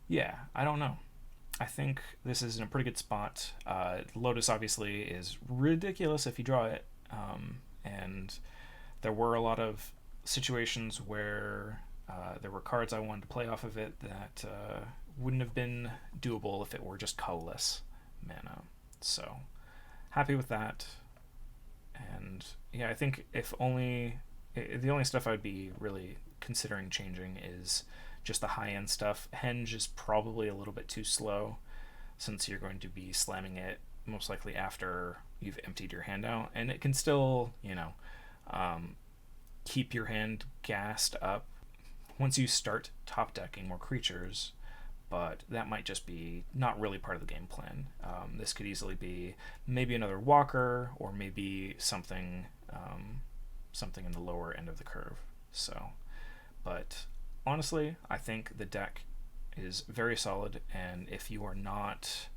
S1: yeah, I don't know. I think this is in a pretty good spot. Lotus obviously is ridiculous if you draw it, and there were a lot of situations where there were cards I wanted to play off of it that wouldn't have been doable if it were just colorless mana. So happy with that. And yeah, I think the only stuff I'd be really considering changing is just the high end stuff. Henge is probably a little bit too slow, since you're going to be slamming it most likely after you've emptied your hand out, and it can still, keep your hand gassed up once you start top decking more creatures, but that might just be not really part of the game plan. This could easily be maybe another walker, or maybe something in the lower end of the curve. So, but honestly, I think the deck is very solid, and if you are not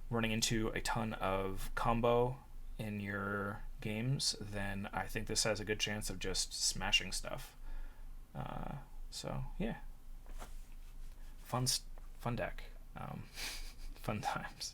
S1: running into a ton of combo in your games, then I think this has a good chance of just smashing stuff. So yeah, fun deck, fun times.